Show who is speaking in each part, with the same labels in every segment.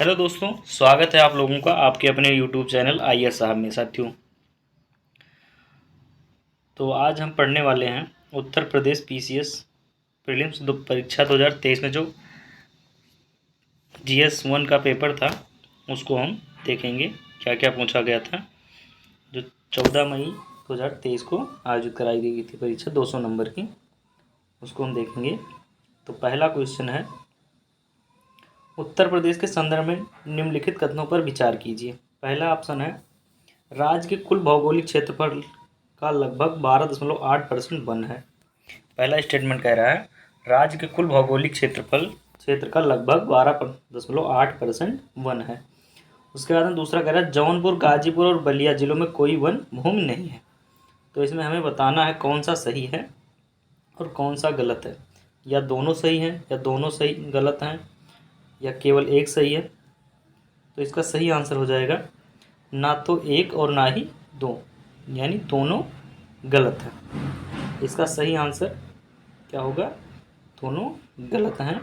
Speaker 1: Hello दोस्तों, स्वागत है आप लोगों का आपके अपने यूट्यूब चैनल आईएएस साहब में। साथियों, तो आज हम पढ़ने वाले हैं उत्तर प्रदेश पीसीएस प्रीलिम्स परीक्षा 2023 में जो जीएस 1 का पेपर था उसको हम देखेंगे क्या क्या पूछा गया था। जो 14 मई 2023 को आयोजित कराई गई थी परीक्षा 200 नंबर की, उसको हम देखेंगे। तो पहला क्वेश्चन है, उत्तर प्रदेश के संदर्भ में निम्नलिखित कथनों पर विचार कीजिए। पहला ऑप्शन है, राज्य के कुल भौगोलिक क्षेत्रफल का लगभग 12.8% वन है। पहला स्टेटमेंट कह रहा है राज्य के कुल भौगोलिक क्षेत्र का लगभग 12.8% वन है। उसके बाद में दूसरा कह रहा है जौनपुर, गाजीपुर और बलिया जिलों में कोई वन भूमि नहीं है। तो इसमें हमें बताना है कौन सा सही है और कौन सा गलत है, या दोनों सही हैं या दोनों सही गलत हैं या केवल एक सही है। तो इसका सही आंसर हो जाएगा ना तो एक और ना ही दो, यानी दोनों गलत है। इसका सही आंसर क्या होगा? दोनों गलत हैं।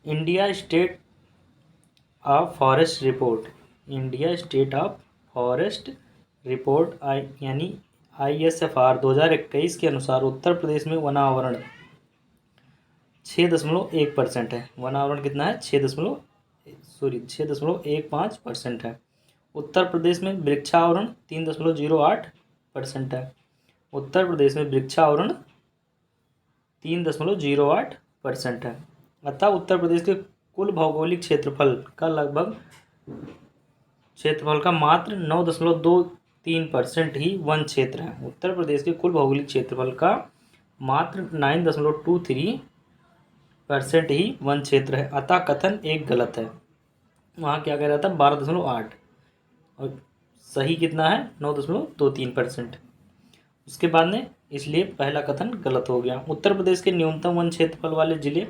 Speaker 1: India state of forest report, India state of forest report यानी ISFR 2021 के अनुसार उत्तर प्रदेश में वनावरण 6.1% है। वनावरण कितना है? 6.15% है। उत्तर प्रदेश में वृक्षावरण 3.08% है। उत्तर प्रदेश में वृक्षावरण 3.08% है। अतः उत्तर प्रदेश के कुल भौगोलिक क्षेत्रफल का मात्र 9.23% ही वन क्षेत्र है। उत्तर प्रदेश के कुल भौगोलिक क्षेत्रफल का मात्र 9.23% ही वन क्षेत्र है। अतः कथन एक गलत है। वहाँ क्या कह रहा था? 12.8, और सही कितना है? 9.23%। उसके बाद में इसलिए पहला कथन गलत हो गया। उत्तर प्रदेश के न्यूनतम वन क्षेत्रफल वाले जिले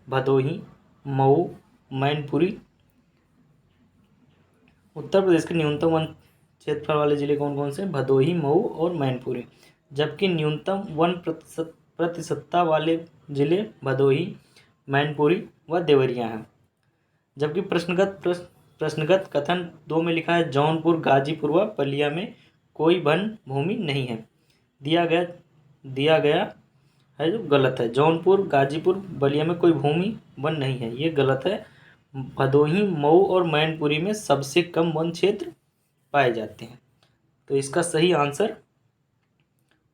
Speaker 1: भदोही, मऊ, मैनपुरी। उत्तर प्रदेश के न्यूनतम वन क्षेत्रफल वाले जिले कौन कौन से? भदोही, मऊ और मैनपुरी। जबकि न्यूनतम वन प्रतिशतता वाले जिले भदोही, मैनपुरी व देवरिया हैं। जबकि प्रश्नगत कथन 2 में लिखा है जौनपुर, गाजीपुर व बलिया में कोई वन भूमि नहीं है। दिया गया है जो गलत है। जौनपुर, गाजीपुर, बलिया में कोई भूमि वन नहीं है, ये गलत है। भदोही, मऊ और मैनपुरी में सबसे कम वन क्षेत्र पाए जाते हैं। तो इसका सही आंसर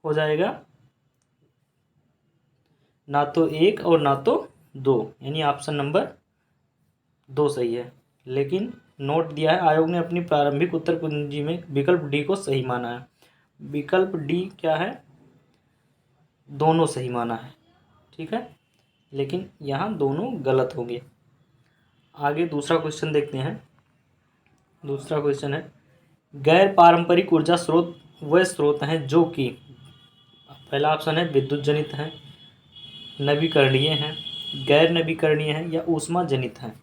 Speaker 1: हो जाएगा ना तो एक और ना तो दो, यानी ऑप्शन नंबर 2 सही है। लेकिन नोट दिया है आयोग ने अपनी प्रारंभिक उत्तर कुंजी में विकल्प डी को सही माना है। विकल्प डी क्या है? दोनों सही माना है, ठीक है, लेकिन यहाँ दोनों गलत होंगे। आगे दूसरा क्वेश्चन देखते हैं। दूसरा क्वेश्चन है, गैर पारंपरिक ऊर्जा स्रोत वह स्रोत हैं जो कि, पहला ऑप्शन है विद्युत जनित हैं, नवीकरणीय हैं, गैर नवीकरणीय हैं या ऊष्मा जनित हैं।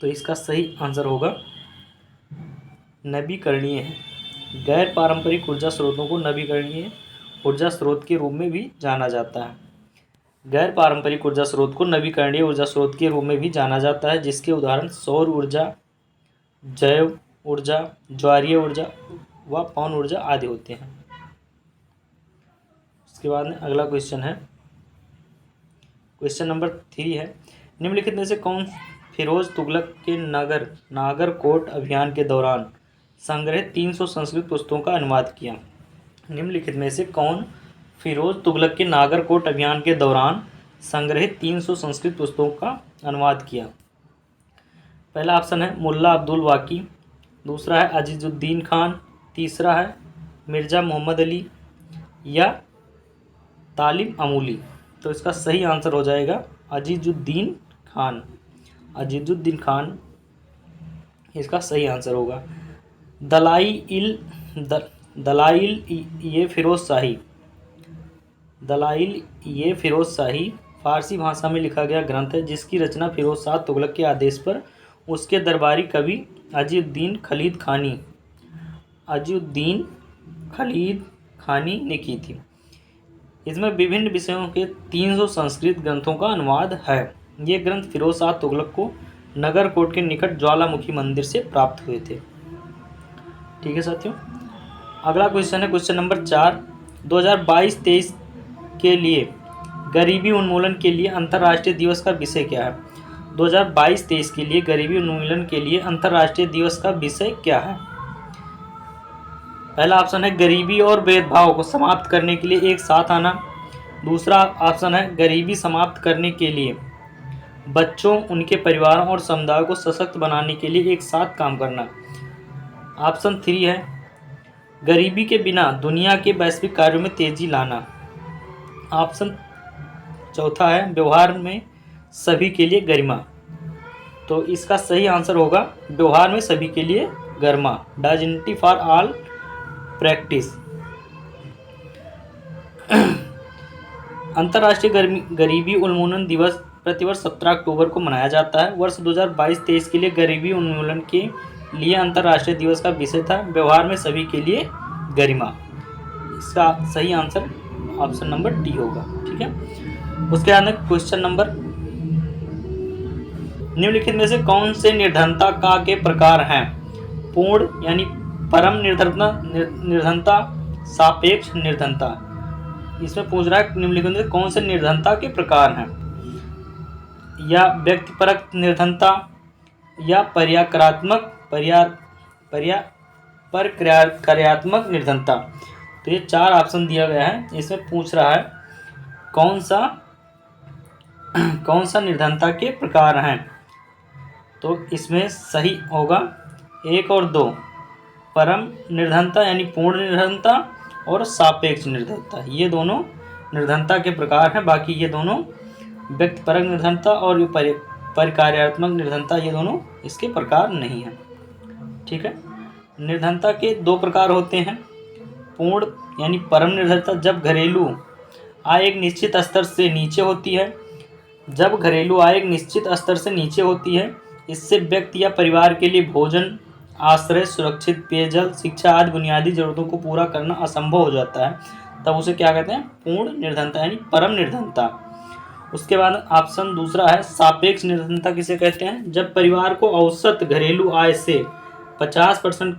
Speaker 1: तो इसका सही आंसर होगा नवीकरणीय है। गैर पारंपरिक ऊर्जा स्रोतों को नवीकरणीय ऊर्जा स्रोत के रूप में भी जाना जाता है। गैर पारंपरिक ऊर्जा स्रोत को नवीकरणीय ऊर्जा स्रोत के रूप में भी जाना जाता है, जिसके उदाहरण सौर ऊर्जा, जैव ऊर्जा, ज्वारीय ऊर्जा व पवन ऊर्जा आदि होते हैं। उसके बाद में अगला क्वेश्चन है, क्वेश्चन नंबर 3 है, निम्नलिखित में से कौन फिरोज तुगलक के नागरकोट अभियान के दौरान संग्रहित 300 संस्कृत पुस्तकों का अनुवाद किया? निम्नलिखित में से कौन फिरोज तुगलक के नागरकोट अभियान के दौरान संग्रहित 300 संस्कृत पुस्तकों का अनुवाद किया? पहला ऑप्शन है मुल्ला अब्दुल वाकी, दूसरा है अजीजुद्दीन खान, तीसरा है मिर्ज़ा मोहम्मद अली या तालिम अमूली। तो इसका सही आंसर हो जाएगा अजीजुद्दीन खान। अजीजुद्दीन खान इसका सही आंसर होगा। दलाइल ये फिरोज शाही फारसी भाषा में लिखा गया ग्रंथ है, जिसकी रचना फिरोज शाह तुगलक के आदेश पर उसके दरबारी कवि अजीउद्दीन खलीद खानी ने की थी। इसमें विभिन्न विषयों के 300 संस्कृत ग्रंथों का अनुवाद है। ये ग्रंथ फिरोज शाह तुगलक को नगरकोट के निकट ज्वालामुखी मंदिर से प्राप्त हुए थे। ठीक है साथियों, अगला क्वेश्चन है क्वेश्चन नंबर 4। 2022-23 के लिए गरीबी उन्मूलन के लिए अंतर्राष्ट्रीय दिवस का विषय क्या है? 2022-23 के लिए गरीबी उन्मूलन के लिए अंतर्राष्ट्रीय दिवस का विषय क्या है? पहला ऑप्शन है गरीबी और भेदभाव को समाप्त करने के लिए एक साथ आना। दूसरा ऑप्शन है गरीबी समाप्त करने के लिए बच्चों, उनके परिवारों और समुदायों को सशक्त बनाने के लिए एक साथ काम करना। ऑप्शन 3 है गरीबी के बिना दुनिया के वैश्विक कार्यों में तेजी लाना। ऑप्शन चौथा है व्यवहार में सभी के लिए गरिमा। तो इसका सही आंसर होगा व्यवहार में सभी के लिए गरिमा, डाइग्निटी फॉर ऑल प्रैक्टिस। अंतर्राष्ट्रीय गरीबी उन्मूलन दिवस प्रतिवर्ष 17 अक्टूबर को मनाया जाता है। वर्ष 2022-23 के लिए गरीबी उन्मूलन के लिए अंतर्राष्ट्रीय दिवस का विषय था व्यवहार में सभी के लिए गरिमा। इसका सही आंसर ऑप्शन नंबर डी होगा। ठीक है, उसके बाद में क्वेश्चन नंबर, निम्नलिखित में से कौन से निर्धनता का के प्रकार हैं? पूर्ण यानी परम निर्धनता, सापेक्ष निर्धनता। इसमें पूछ रहा है निम्नलिखित में कौन से निर्धनता के प्रकार हैं? या व्यक्तिपरक निर्धनता, या प्रक्रियात्मक निर्धनता। तो ये 4 ऑप्शन दिया गया है। इसमें पूछ रहा है कौन सा निर्धनता के प्रकार हैं। तो इसमें सही होगा 1 और 2, परम निर्धनता यानी पूर्ण निर्धनता और सापेक्ष निर्धनता, ये दोनों निर्धनता के प्रकार हैं। बाकी ये दोनों व्यक्तिपरक निर्धनता और प्रक्रियात्मक निर्धनता, ये दोनों इसके प्रकार नहीं हैं। ठीक है, निर्धनता के 2 प्रकार होते हैं। पूर्ण यानी परम निर्धनता, जब घरेलू आय एक निश्चित स्तर से नीचे होती है। जब घरेलू आय एक निश्चित स्तर से नीचे होती है, इससे व्यक्ति या परिवार के लिए भोजन, आश्रय, सुरक्षित पेयजल, शिक्षा आदि बुनियादी जरूरतों को पूरा करना असंभव हो जाता है, तब उसे क्या कहते हैं? पूर्ण निर्धनता यानी परम निर्धनता। उसके बाद ऑप्शन दूसरा है सापेक्ष निर्धनता। किसे कहते हैं? जब परिवार को औसत घरेलू आय से 50%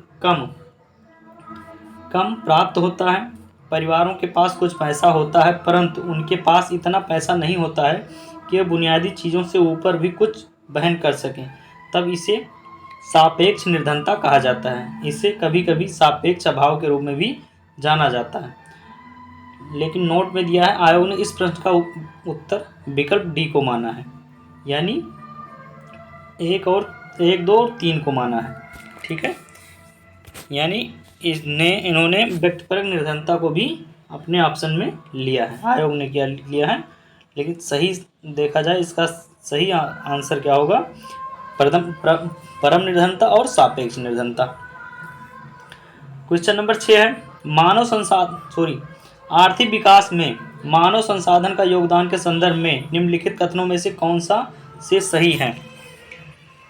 Speaker 1: कम प्राप्त होता है। परिवारों के पास कुछ पैसा होता है, परंतु उनके पास इतना पैसा नहीं होता है कि वे बुनियादी चीज़ों से ऊपर भी कुछ वहन कर सकें, तब इसे सापेक्ष निर्धनता कहा जाता है। इसे कभी कभी सापेक्ष अभाव के रूप में भी जाना जाता है। लेकिन नोट में दिया है आयोग ने इस प्रश्न का उत्तर विकल्प डी को माना है, यानी 1, 2 और 3 को माना है। ठीक है, यानी इन्होंने व्यक्तिपरक निर्धनता को भी अपने ऑप्शन में लिया है, आयोग ने क्या लिया है। लेकिन सही देखा जाए इसका सही आंसर क्या होगा? परम निर्धनता और सापेक्ष निर्धनता। क्वेश्चन नंबर 6 है आर्थिक विकास में मानव संसाधन का योगदान के संदर्भ में निम्नलिखित कथनों में से कौन सा से सही है?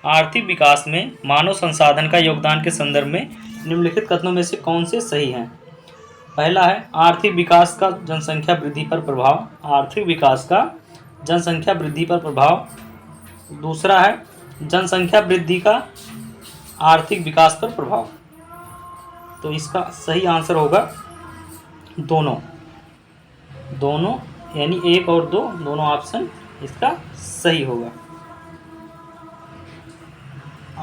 Speaker 1: आर्थिक विकास में मानव संसाधन का योगदान के संदर्भ में निम्नलिखित कथनों में से कौन से सही हैं? पहला है आर्थिक विकास का जनसंख्या वृद्धि पर प्रभाव। आर्थिक विकास का जनसंख्या वृद्धि पर प्रभाव। दूसरा है जनसंख्या वृद्धि का आर्थिक विकास पर प्रभाव। तो इसका सही आंसर होगा दोनों यानी 1 और 2 दोनों ऑप्शन इसका सही होगा।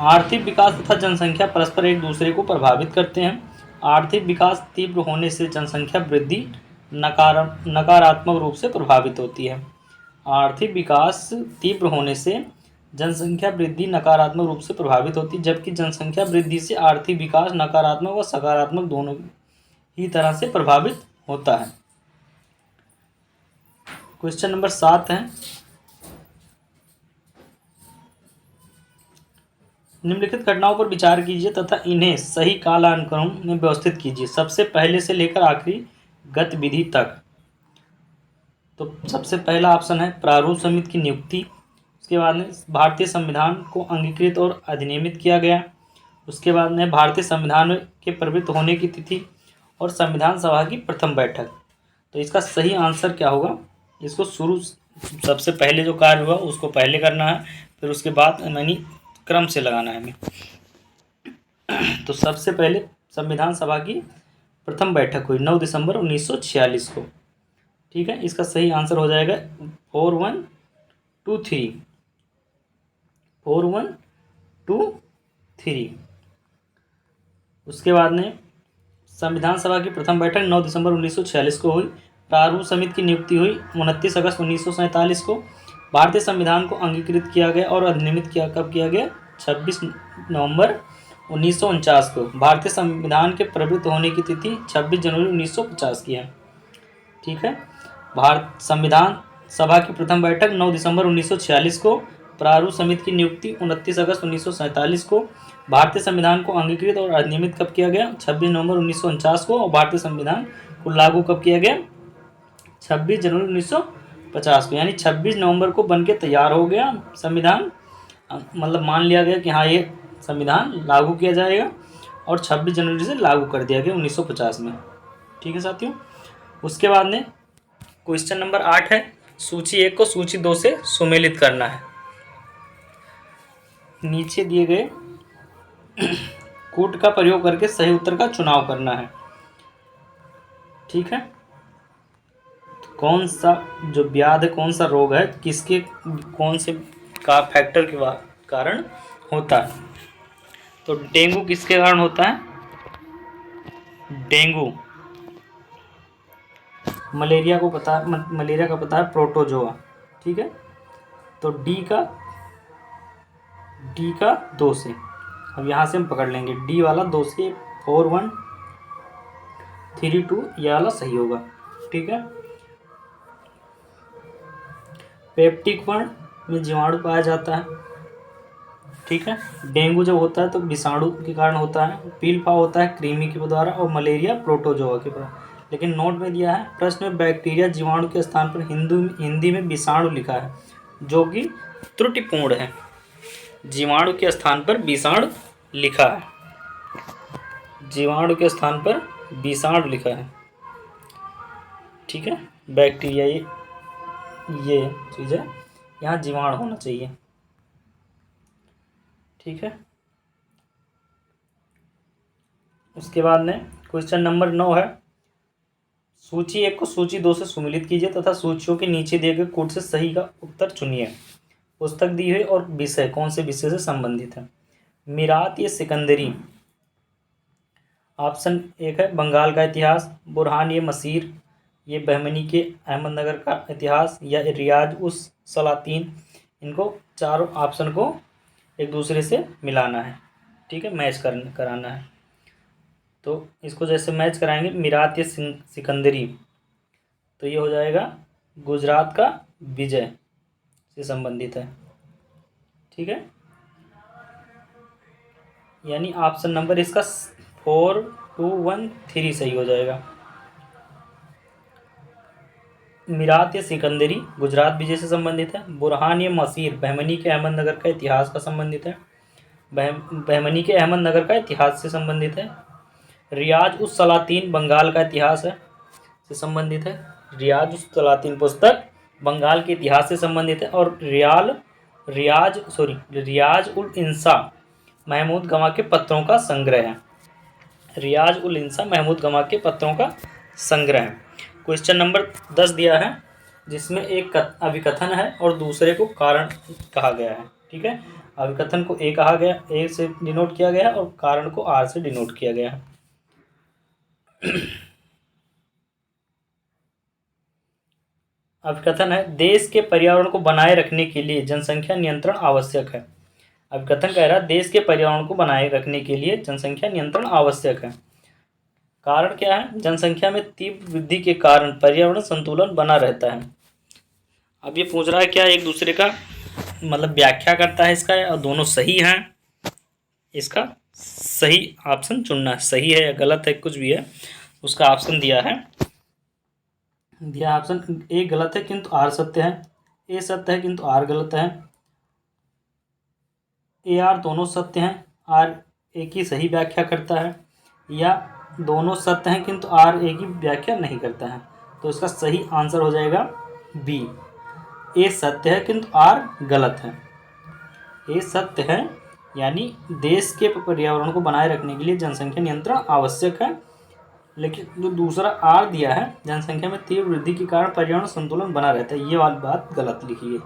Speaker 1: आर्थिक विकास तथा जनसंख्या परस्पर एक दूसरे को प्रभावित करते हैं। आर्थिक विकास तीव्र होने से जनसंख्या वृद्धि नकारात्मक रूप से प्रभावित होती है। आर्थिक विकास तीव्र होने से जनसंख्या वृद्धि नकारात्मक रूप से प्रभावित होती है, जबकि जनसंख्या वृद्धि से आर्थिक विकास नकारात्मक और सकारात्मक दोनों ही तरह से प्रभावित होता है। क्वेश्चन नंबर 7 है निम्नलिखित घटनाओं पर विचार कीजिए तथा इन्हें सही कालानुक्रम में व्यवस्थित कीजिए, सबसे पहले से लेकर आखिरी गतिविधि तक। तो सबसे पहला ऑप्शन है प्रारूप समिति की नियुक्ति। उसके बाद में भारतीय संविधान को अंगीकृत और अधिनियमित किया गया। उसके बाद में भारतीय संविधान के प्रवृत्त होने की तिथि और संविधान सभा की प्रथम बैठक। तो इसका सही आंसर क्या होगा? इसको सबसे पहले जो कार्य हुआ उसको पहले करना है, फिर उसके बाद यानी क्रम से लगाना है हमें। तो सबसे पहले संविधान सभा की प्रथम बैठक हुई 9 दिसंबर 1946 को। ठीक है, इसका सही आंसर हो जाएगा 4123, 4123। उसके बाद में संविधान सभा की प्रथम बैठक 9 दिसंबर 1946 को हुई। प्रारूप समिति की नियुक्ति हुई 29 अगस्त 1947 को। भारतीय संविधान को अंगीकृत किया गया और अधिनियमित किया कब किया गया? 26 नवंबर 1949 को। भारतीय संविधान के प्रवृत्त होने की तिथि 26 जनवरी 1950 की है। ठीक है, भारत संविधान सभा की प्रथम बैठक 9 दिसंबर 1946 को। प्रारूप समिति की नियुक्ति 29 अगस्त 1947 को। भारतीय संविधान को अंगीकृत और अधिनियमित कब किया गया? 26 नवंबर 1949 को। और भारतीय संविधान को लागू कब किया गया? 26 जनवरी 1950 को। यानी 26 नवंबर को बनके तैयार हो गया संविधान, मतलब मान लिया गया कि हाँ ये संविधान लागू किया जाएगा, और 26 जनवरी से लागू कर दिया गया 1950 में। ठीक है साथियों। उसके बाद में क्वेश्चन नंबर 8 है, सूची 1 को सूची 2 से सुमेलित करना है। नीचे दिए गए कूट का प्रयोग करके सही उत्तर का चुनाव करना है। ठीक है, तो कौन सा जो व्याध है, कौन सा रोग है, किसके कौन से का फैक्टर के कारण होता है? तो डेंगू किसके कारण होता है? डेंगू। मलेरिया को पता है, मलेरिया का पता है प्रोटोजोआ। ठीक है, तो डी का 2 से, अब यहाँ से हम पकड़ लेंगे डी वाला 2 से 4132 यह वाला सही होगा। ठीक है, पेप्टिक वर्ण में जीवाणु पाया जाता है। ठीक है, डेंगू जब होता है तो विषाणु के कारण होता है, पीलफा होता है कृमि के द्वारा, और मलेरिया प्रोटोजोआ के द्वारा। लेकिन नोट में दिया है प्रश्न में बैक्टीरिया जीवाणु के स्थान पर हिंदी में विषाणु लिखा है, जो कि त्रुटिपूर्ण है। जीवाणु के स्थान पर विषाणु लिखा है, जीवाणु के स्थान पर विषाणु लिखा है। ठीक है, बैक्टीरिया ये चीज़ है, यहाँ जीवाणु होना चाहिए। ठीक है, उसके बाद में क्वेश्चन नंबर 9 है, सूची 1 को सूची 2 से सुमेलित कीजिए तथा सूचियों के नीचे दिए गए कोड से सही का उत्तर चुनिए। पुस्तक दी है और विषय कौन से विषय से संबंधित है? मीरात ये सिकंदरी, ऑप्शन 1 है बंगाल का इतिहास। बुरहान ये मसीर, ये बहमनी के अहमदनगर का इतिहास, या रियाज उस सलातीन। इनको चारों ऑप्शन को एक दूसरे से मिलाना है। ठीक है, मैच कराना है। तो इसको जैसे मैच कराएंगे, मीरात ये सिकंदरी, तो ये हो जाएगा गुजरात का विजय से संबंधित है। ठीक है, यानी ऑप्शन नंबर इसका 4213 सही हो जाएगा। मीरात ये सिकंदरी गुजरात विजय से संबंधित है। बुरहान ये मसीर बहमनी के अहमदनगर का इतिहास का संबंधित है, बहमनी के अहमदनगर का इतिहास से संबंधित है। रियाज उस सलातीन बंगाल का इतिहास है से संबंधित है। रियाज उस सलातीन पुस्तक बंगाल के इतिहास से संबंधित है। और रियाज उल इंसा महमूद गमा के पत्रों का संग्रह है। रियाज उल इंसा महमूद गमा के पत्रों का संग्रह है। क्वेश्चन नंबर 10 दिया है, जिसमें एक अभिकथन है और दूसरे को कारण कहा गया है। ठीक है, अभिकथन को ए कहा गया, ए से डिनोट किया गया है, और कारण को आर से डिनोट किया गया है। अभिकथन है, देश के पर्यावरण को बनाए रखने के लिए जनसंख्या नियंत्रण आवश्यक है। अभिकथन कह रहा है देश के पर्यावरण को बनाए रखने के लिए जनसंख्या नियंत्रण आवश्यक है। कारण क्या है? जनसंख्या में तीव्र वृद्धि के कारण पर्यावरण संतुलन बना रहता है। अब ये पूछ रहा है क्या एक दूसरे का मतलब व्याख्या करता है इसका, और दोनों सही हैं। इसका सही ऑप्शन चुनना है, सही है या गलत है कुछ भी है, उसका ऑप्शन दिया है। ऑप्शन ए गलत है किंतु आर सत्य है, ए सत्य है किंतु आर गलत है, ए आर दोनों सत्य हैं, आर ए की सही व्याख्या करता है, या दोनों सत्य हैं किंतु आर ए की व्याख्या नहीं करता है। तो इसका सही आंसर हो जाएगा बी, ए सत्य है किंतु आर गलत है। ए सत्य है यानी देश के पर्यावरण को बनाए रखने के लिए जनसंख्या नियंत्रण आवश्यक है, लेकिन जो दूसरा आर दिया है, जनसंख्या में तीव्र वृद्धि के कारण पर्यावरण संतुलन बना रहता है, ये वाली बात गलत लिखी है।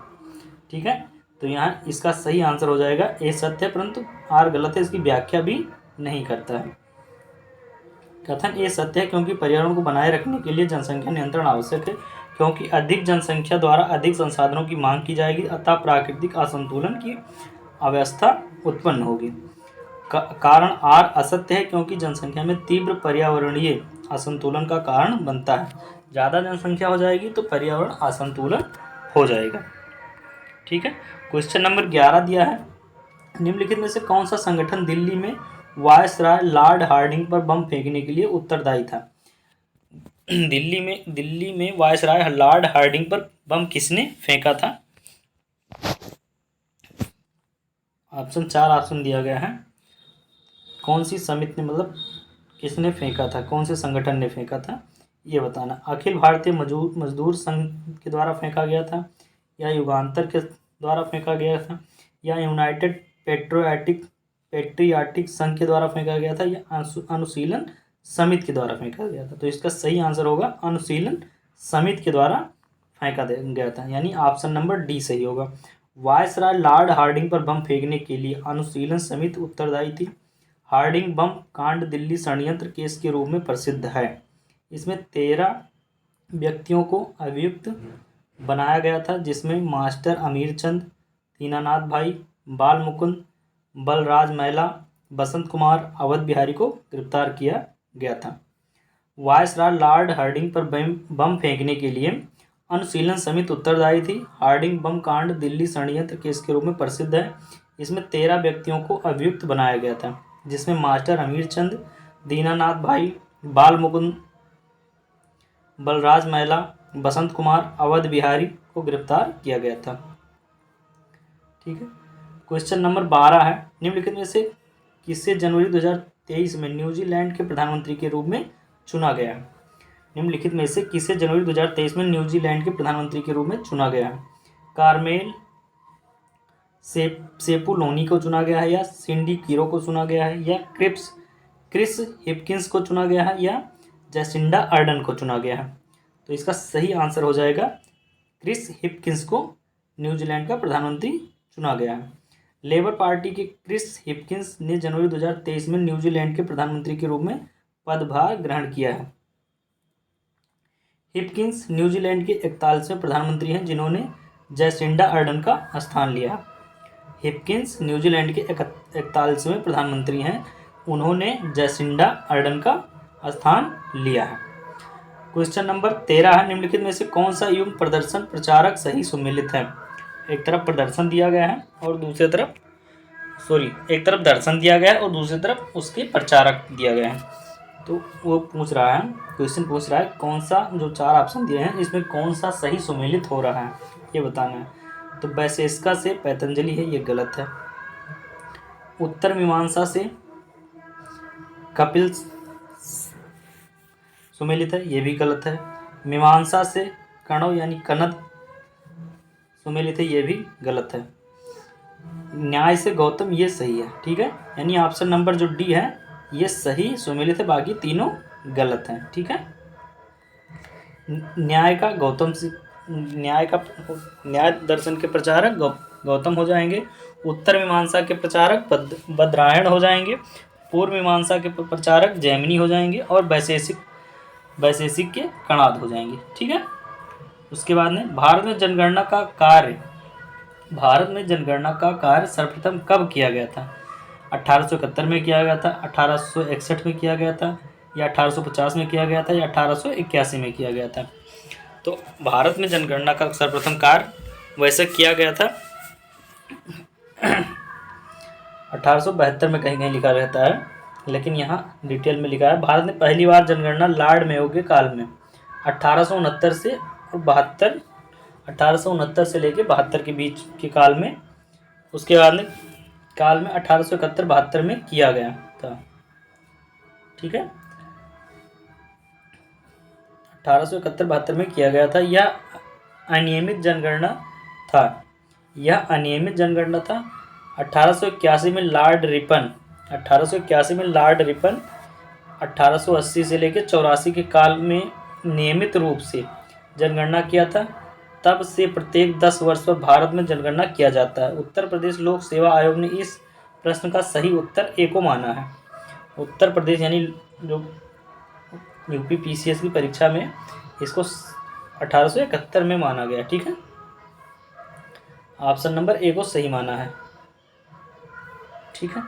Speaker 1: ठीक है, तो यहाँ इसका सही आंसर हो जाएगा ए सत्य है परंतु आर गलत है, इसकी व्याख्या भी नहीं करता है। कथन ए सत्य है क्योंकि पर्यावरण को बनाए रखने के लिए जनसंख्या नियंत्रण आवश्यक है, क्योंकि अधिक जनसंख्या द्वारा अधिक संसाधनों की मांग की जाएगी, अतः प्राकृतिक असंतुलन की अवस्था उत्पन्न होगी। कारण आर असत्य है क्योंकि जनसंख्या में तीव्र पर्यावरणीय असंतुलन का कारण बनता है। ज़्यादा जनसंख्या हो जाएगी तो पर्यावरण असंतुलन हो जाएगा। ठीक है, क्वेश्चन नंबर 11 दिया है, निम्नलिखित में से कौन सा संगठन दिल्ली में वायसराय लॉर्ड हार्डिंग पर बम फेंकने के लिए उत्तरदायी था? दिल्ली में वायसराय लॉर्ड हार्डिंग पर बम किसने फेंका था? ऑप्शन 4 ऑप्शन दिया गया है। कौन सी समिति ने, मतलब किसने फेंका था, कौन से संगठन ने फेंका था, ये बताना। अखिल भारतीय मजदूर संघ के द्वारा फेंका गया था, या युगांतर के द्वारा फेंका गया था, या यूनाइटेड पेट्रियाटिक संघ के द्वारा फेंका गया था, या अनुशीलन समिति के द्वारा फेंका गया था? तो इसका सही आंसर होगा अनुशीलन समिति के द्वारा फेंका गया था, यानी ऑप्शन नंबर डी सही होगा। वायसराय लॉर्ड हार्डिंग पर बम फेंकने के लिए अनुशीलन समिति उत्तरदायी थी। हार्डिंग बम कांड दिल्ली षड्यंत्र केस के रूप में प्रसिद्ध है। इसमें 13 व्यक्तियों को अभियुक्त बनाया गया था, जिसमें मास्टर अमीरचंद, दीनानाथ भाई, बाल मुकुंद, बलराज मैला, बसंत कुमार, अवध बिहारी को गिरफ्तार किया गया था। वायसराय लॉर्ड हार्डिंग पर बम फेंकने के लिए अनुशीलन समिति उत्तरदायी थी। हार्डिंग बम कांड दिल्ली षड्यंत्र केस के रूप में प्रसिद्ध है। इसमें 13 व्यक्तियों को अभियुक्त बनाया गया था, जिसमें मास्टर अमीरचंद, दीनानाथ भाई, बाल मुकुंद, बलराज मैला, बसंत कुमार, अवध बिहारी को गिरफ्तार किया गया था। ठीक है, क्वेश्चन नंबर 12 है, निम्नलिखित में से किसे जनवरी 2023 में न्यूजीलैंड के प्रधानमंत्री के रूप में चुना गया? निम्नलिखित में से किसे जनवरी 2023 में न्यूजीलैंड के प्रधानमंत्री के रूप में चुना गया है? कार्मेल सेपुलोनी को चुना गया है, या सिंडी किरो को चुना गया है, या क्रिस हिपकिंस को चुना गया है, या जैसिंडा अर्डन को चुना गया है? तो इसका सही आंसर हो जाएगा क्रिस हिपकिंस को न्यूजीलैंड का प्रधानमंत्री चुना गया है। लेबर पार्टी के क्रिस हिपकिंस ने जनवरी 2023 में न्यूजीलैंड के प्रधानमंत्री के रूप में पदभार ग्रहण किया है। हिपकिंस न्यूजीलैंड के 41वें प्रधानमंत्री हैं जिन्होंने जैसिंडा अर्डन का स्थान लिया। हिपकिंस न्यूजीलैंड के 41वें प्रधानमंत्री हैं, उन्होंने जैसिंडा अर्डन का स्थान लिया है। क्वेश्चन नंबर 13 है, निम्नलिखित में से कौन सा युग्म प्रदर्शन प्रचारक सही सुमेलित है? एक तरफ प्रदर्शन दिया गया है और दूसरी तरफ एक तरफ दर्शन दिया गया है और दूसरी तरफ उसके प्रचारक दिया गया है। तो वो क्वेश्चन पूछ रहा है कौन सा, जो 4 ऑप्शन दिए हैं इसमें कौन सा सही सुमेलित हो रहा है, ये बताना है। तो वैशेषिका से पैतंजलि है, ये गलत है। उत्तर मीमांसा से कपिल सुमेलित है, ये भी गलत है। मीमांसा से कणव यानी कनद सुमेलित है, ये भी गलत है। न्याय से गौतम, ये सही है। ठीक है, यानी ऑप्शन नंबर जो डी है ये सही सुमेलित है, बाकी तीनों गलत हैं। ठीक है, न्याय दर्शन के प्रचारक गौतम हो जाएंगे, उत्तर मीमांसा के प्रचारक बद्रायण हो जाएंगे, पूर्व मीमांसा के प्रचारक जैमिनी हो जाएंगे, और वैशेषिक के कणाद हो जाएंगे। ठीक है, उसके बाद में भारत में जनगणना का कार्य सर्वप्रथम कब किया गया था? 1871 में किया गया था, 1861 में किया गया था, या 1850 में किया गया था, या 1881 में किया गया था? तो भारत में जनगणना का सर्वप्रथम कार्य वैसे किया गया था 1872 में, कहीं लिखा रहता है, लेकिन यहाँ डिटेल में लिखा है। भारत में पहली बार जनगणना लॉर्ड मेयो के काल में 1869 से लेके 72 के बीच के काल में, उसके बाद में 1871-72 में किया गया था। ठीक है, 1871-72 में किया गया था। यह अनियमित जनगणना था। यह अनियमित जनगणना था। 1881 में लॉर्ड रिपन 1880 से लेकर 84 के काल में नियमित रूप से जनगणना किया था। तब से प्रत्येक 10 वर्ष पर भारत में जनगणना किया जाता है। उत्तर प्रदेश लोक सेवा आयोग ने इस प्रश्न का सही उत्तर ए को माना है। उत्तर प्रदेश यानी जो UPPCS की परीक्षा में इसको 1871 में माना गया। ठीक है, ऑप्शन नंबर ए को सही माना है। ठीक है,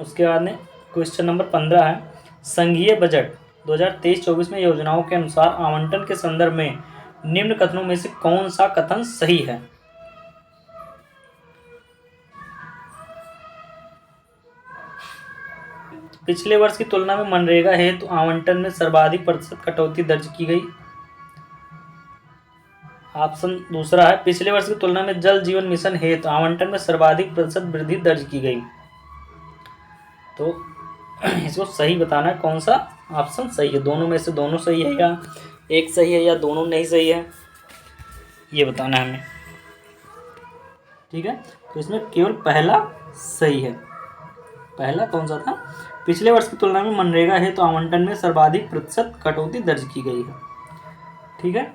Speaker 1: उसके बाद में क्वेश्चन नंबर 15 है, संघीय बजट 2023-24 में योजनाओं के अनुसार आवंटन के संदर्भ में निम्न कथनों में से कौन सा कथन सही है? पिछले वर्ष की तुलना में मनरेगा हेतु आवंटन में सर्वाधिक प्रतिशत कटौती दर्ज की गई। ऑप्शन दूसरा है, पिछले वर्ष की तुलना में जल जीवन मिशन हेतु आवंटन में सर्वाधिक प्रतिशत वृद्धि दर्ज की गई। तो इसको सही बताना है कौन सा ऑप्शन सही है। दोनों में से दोनों सही है या एक सही है या दोनों नहीं सही है, ये बताना है हमें। ठीक है, तो इसमें केवल पहला सही है। पहला कौन सा था? पिछले वर्ष की तुलना में मनरेगा है तो आवंटन में सर्वाधिक प्रतिशत कटौती दर्ज की गई है। ठीक है,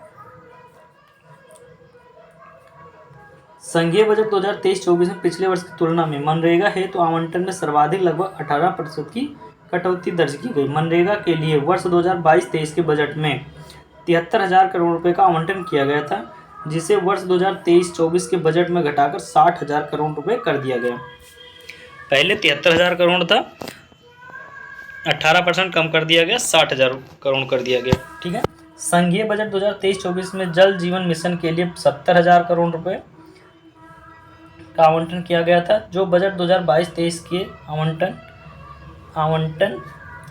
Speaker 1: संघीय बजट 2023-24 में पिछले वर्ष की तुलना में मनरेगा है तो आवंटन में सर्वाधिक लगभग 18% की कटौती दर्ज की गई। मनरेगा के लिए वर्ष 2022-23 के बजट में 73,000 करोड़ रुपए का आवंटन किया गया था, जिसे वर्ष 2023-24 के बजट में घटाकर 60,000 करोड़ रुपए कर दिया गया। पहले 73,000 करोड़ था, 18% कम कर दिया गया, 60,000 करोड़ कर दिया गया। ठीक है, संघीय बजट 2023-24 में जल जीवन मिशन के लिए 70,000 करोड़ रुपए का आवंटन किया गया था, जो बजट 2022-23 के आवंटन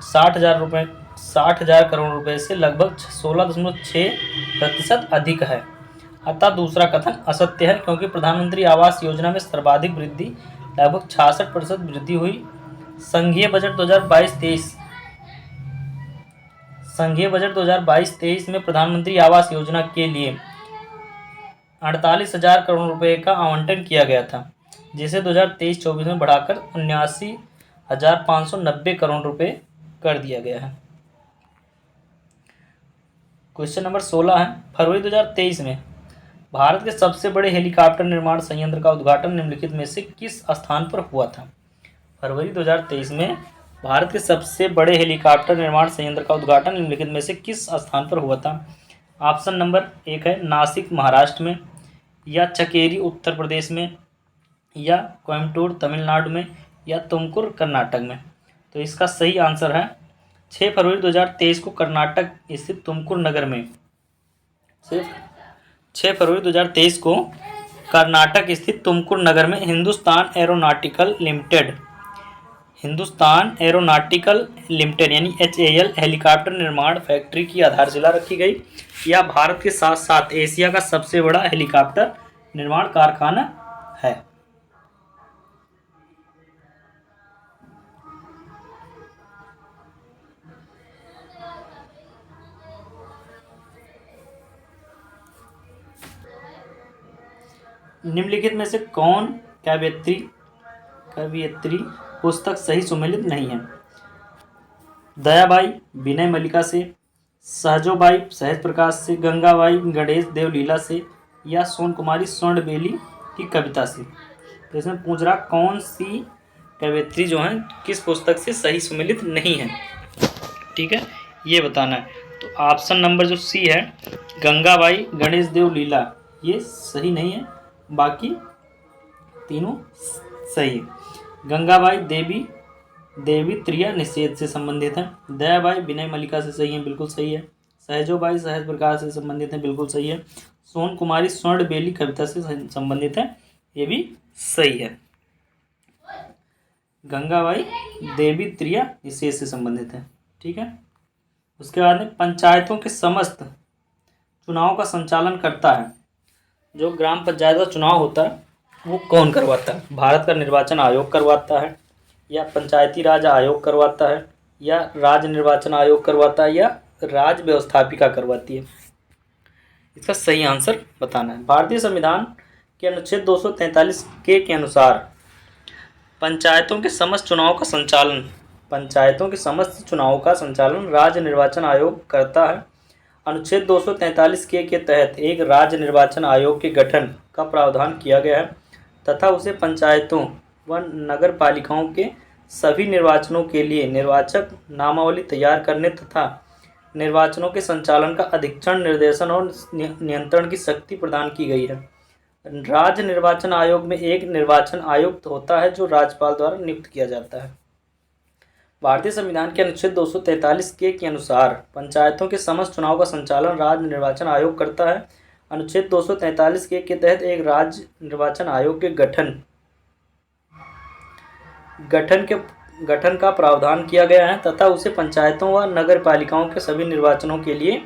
Speaker 1: 60,000 करोड़ रुपए से लगभग 16.6% अधिक है। अतः दूसरा कथन असत्य है, क्योंकि प्रधानमंत्री आवास योजना में सर्वाधिक वृद्धि लगभग 66% वृद्धि हुई। संघीय बजट 2022-23 में प्रधानमंत्री आवास योजना के लिए 48,000 करोड़ रुपए का आवंटन किया गया था, जिसे 2023-24 में बढ़ाकर 79,590 करोड़ रुपए कर दिया गया है। क्वेश्चन नंबर 16 है, फरवरी 2023 में भारत के सबसे बड़े हेलीकॉप्टर निर्माण संयंत्र का उद्घाटन निम्नलिखित में से किस स्थान पर हुआ था? फरवरी 2023 में भारत के सबसे बड़े हेलीकॉप्टर निर्माण संयंत्र का उद्घाटन निम्नलिखित में से किस स्थान पर हुआ था? ऑप्शन नंबर 1 है नासिक महाराष्ट्र में, या चकेरी उत्तर प्रदेश में, या कोयम्बटूर तमिलनाडु में, या तुमकुर कर्नाटक में। तो इसका सही आंसर है 6 फरवरी 2023 को कर्नाटक स्थित तुमकुर नगर में 6 फरवरी 2023 को कर्नाटक स्थित तुमकुर नगर में हिंदुस्तान एरोनॉटिकल लिमिटेड यानी HAL हेलीकॉप्टर निर्माण फैक्ट्री की आधारशिला रखी गई। यह भारत के साथ साथ एशिया का सबसे बड़ा हेलीकॉप्टर निर्माण कारखाना है। निम्नलिखित में से कौन कवियत्री पुस्तक सही सुमेलित नहीं है? दयाबाई विनय मल्लिका से, सहजोबाई सहज प्रकाश से, गंगाबाई गणेश देवलीला से, या सोन कुमारी स्वर्णबेली की कविता से। तो इसमें पूछ रहा कौन सी कवियत्री जो है किस पुस्तक से सही सुमेलित नहीं है। ठीक है, ये बताना है। तो ऑप्शन नंबर जो सी है गंगाबाई गणेश देवलीला, ये सही नहीं है, बाकी तीनों सही है। गंगाबाई देवी त्रिया निषेध से संबंधित है। दयाबाई विनय मल्लिका से सही है, बिल्कुल सही है। सहजोबाई सहज प्रकाश से संबंधित है, बिल्कुल सही है। सोन कुमारी स्वर्ण बेली कविता से संबंधित है, ये भी सही है। गंगाबाई देवी त्रिया निषेध से संबंधित है। ठीक है, उसके बाद में पंचायतों के समस्त चुनाव का संचालन करता है। जो ग्राम पंचायत का चुनाव होता है वो कौन करवाता है? भारत का निर्वाचन आयोग करवाता है, या पंचायती राज आयोग करवाता है, या राज्य निर्वाचन आयोग करवाता है, या राज्य व्यवस्थापिका करवाती है? इसका सही आंसर बताना है। भारतीय संविधान के अनुच्छेद 243 के अनुसार पंचायतों के समस्त चुनावों का संचालन राज्य निर्वाचन आयोग करता है। अनुच्छेद 243 के तहत एक राज्य निर्वाचन आयोग के गठन का प्रावधान किया गया है तथा उसे पंचायतों व नगर पालिकाओं के सभी निर्वाचनों के लिए निर्वाचक नामावली तैयार करने तथा निर्वाचनों के संचालन का अधीक्षण, निर्देशन और नियंत्रण की शक्ति प्रदान की गई है। राज्य निर्वाचन आयोग में एक निर्वाचन आयुक्त होता है जो राज्यपाल द्वारा नियुक्त किया जाता है। भारतीय संविधान के अनुच्छेद 243 के अनुसार पंचायतों के समस्त चुनाव का संचालन राज्य निर्वाचन आयोग करता है। अनुच्छेद 243 के तहत एक राज्य निर्वाचन आयोग के गठन का प्रावधान किया गया है तथा उसे पंचायतों व नगर पालिकाओं के सभी निर्वाचनों के लिए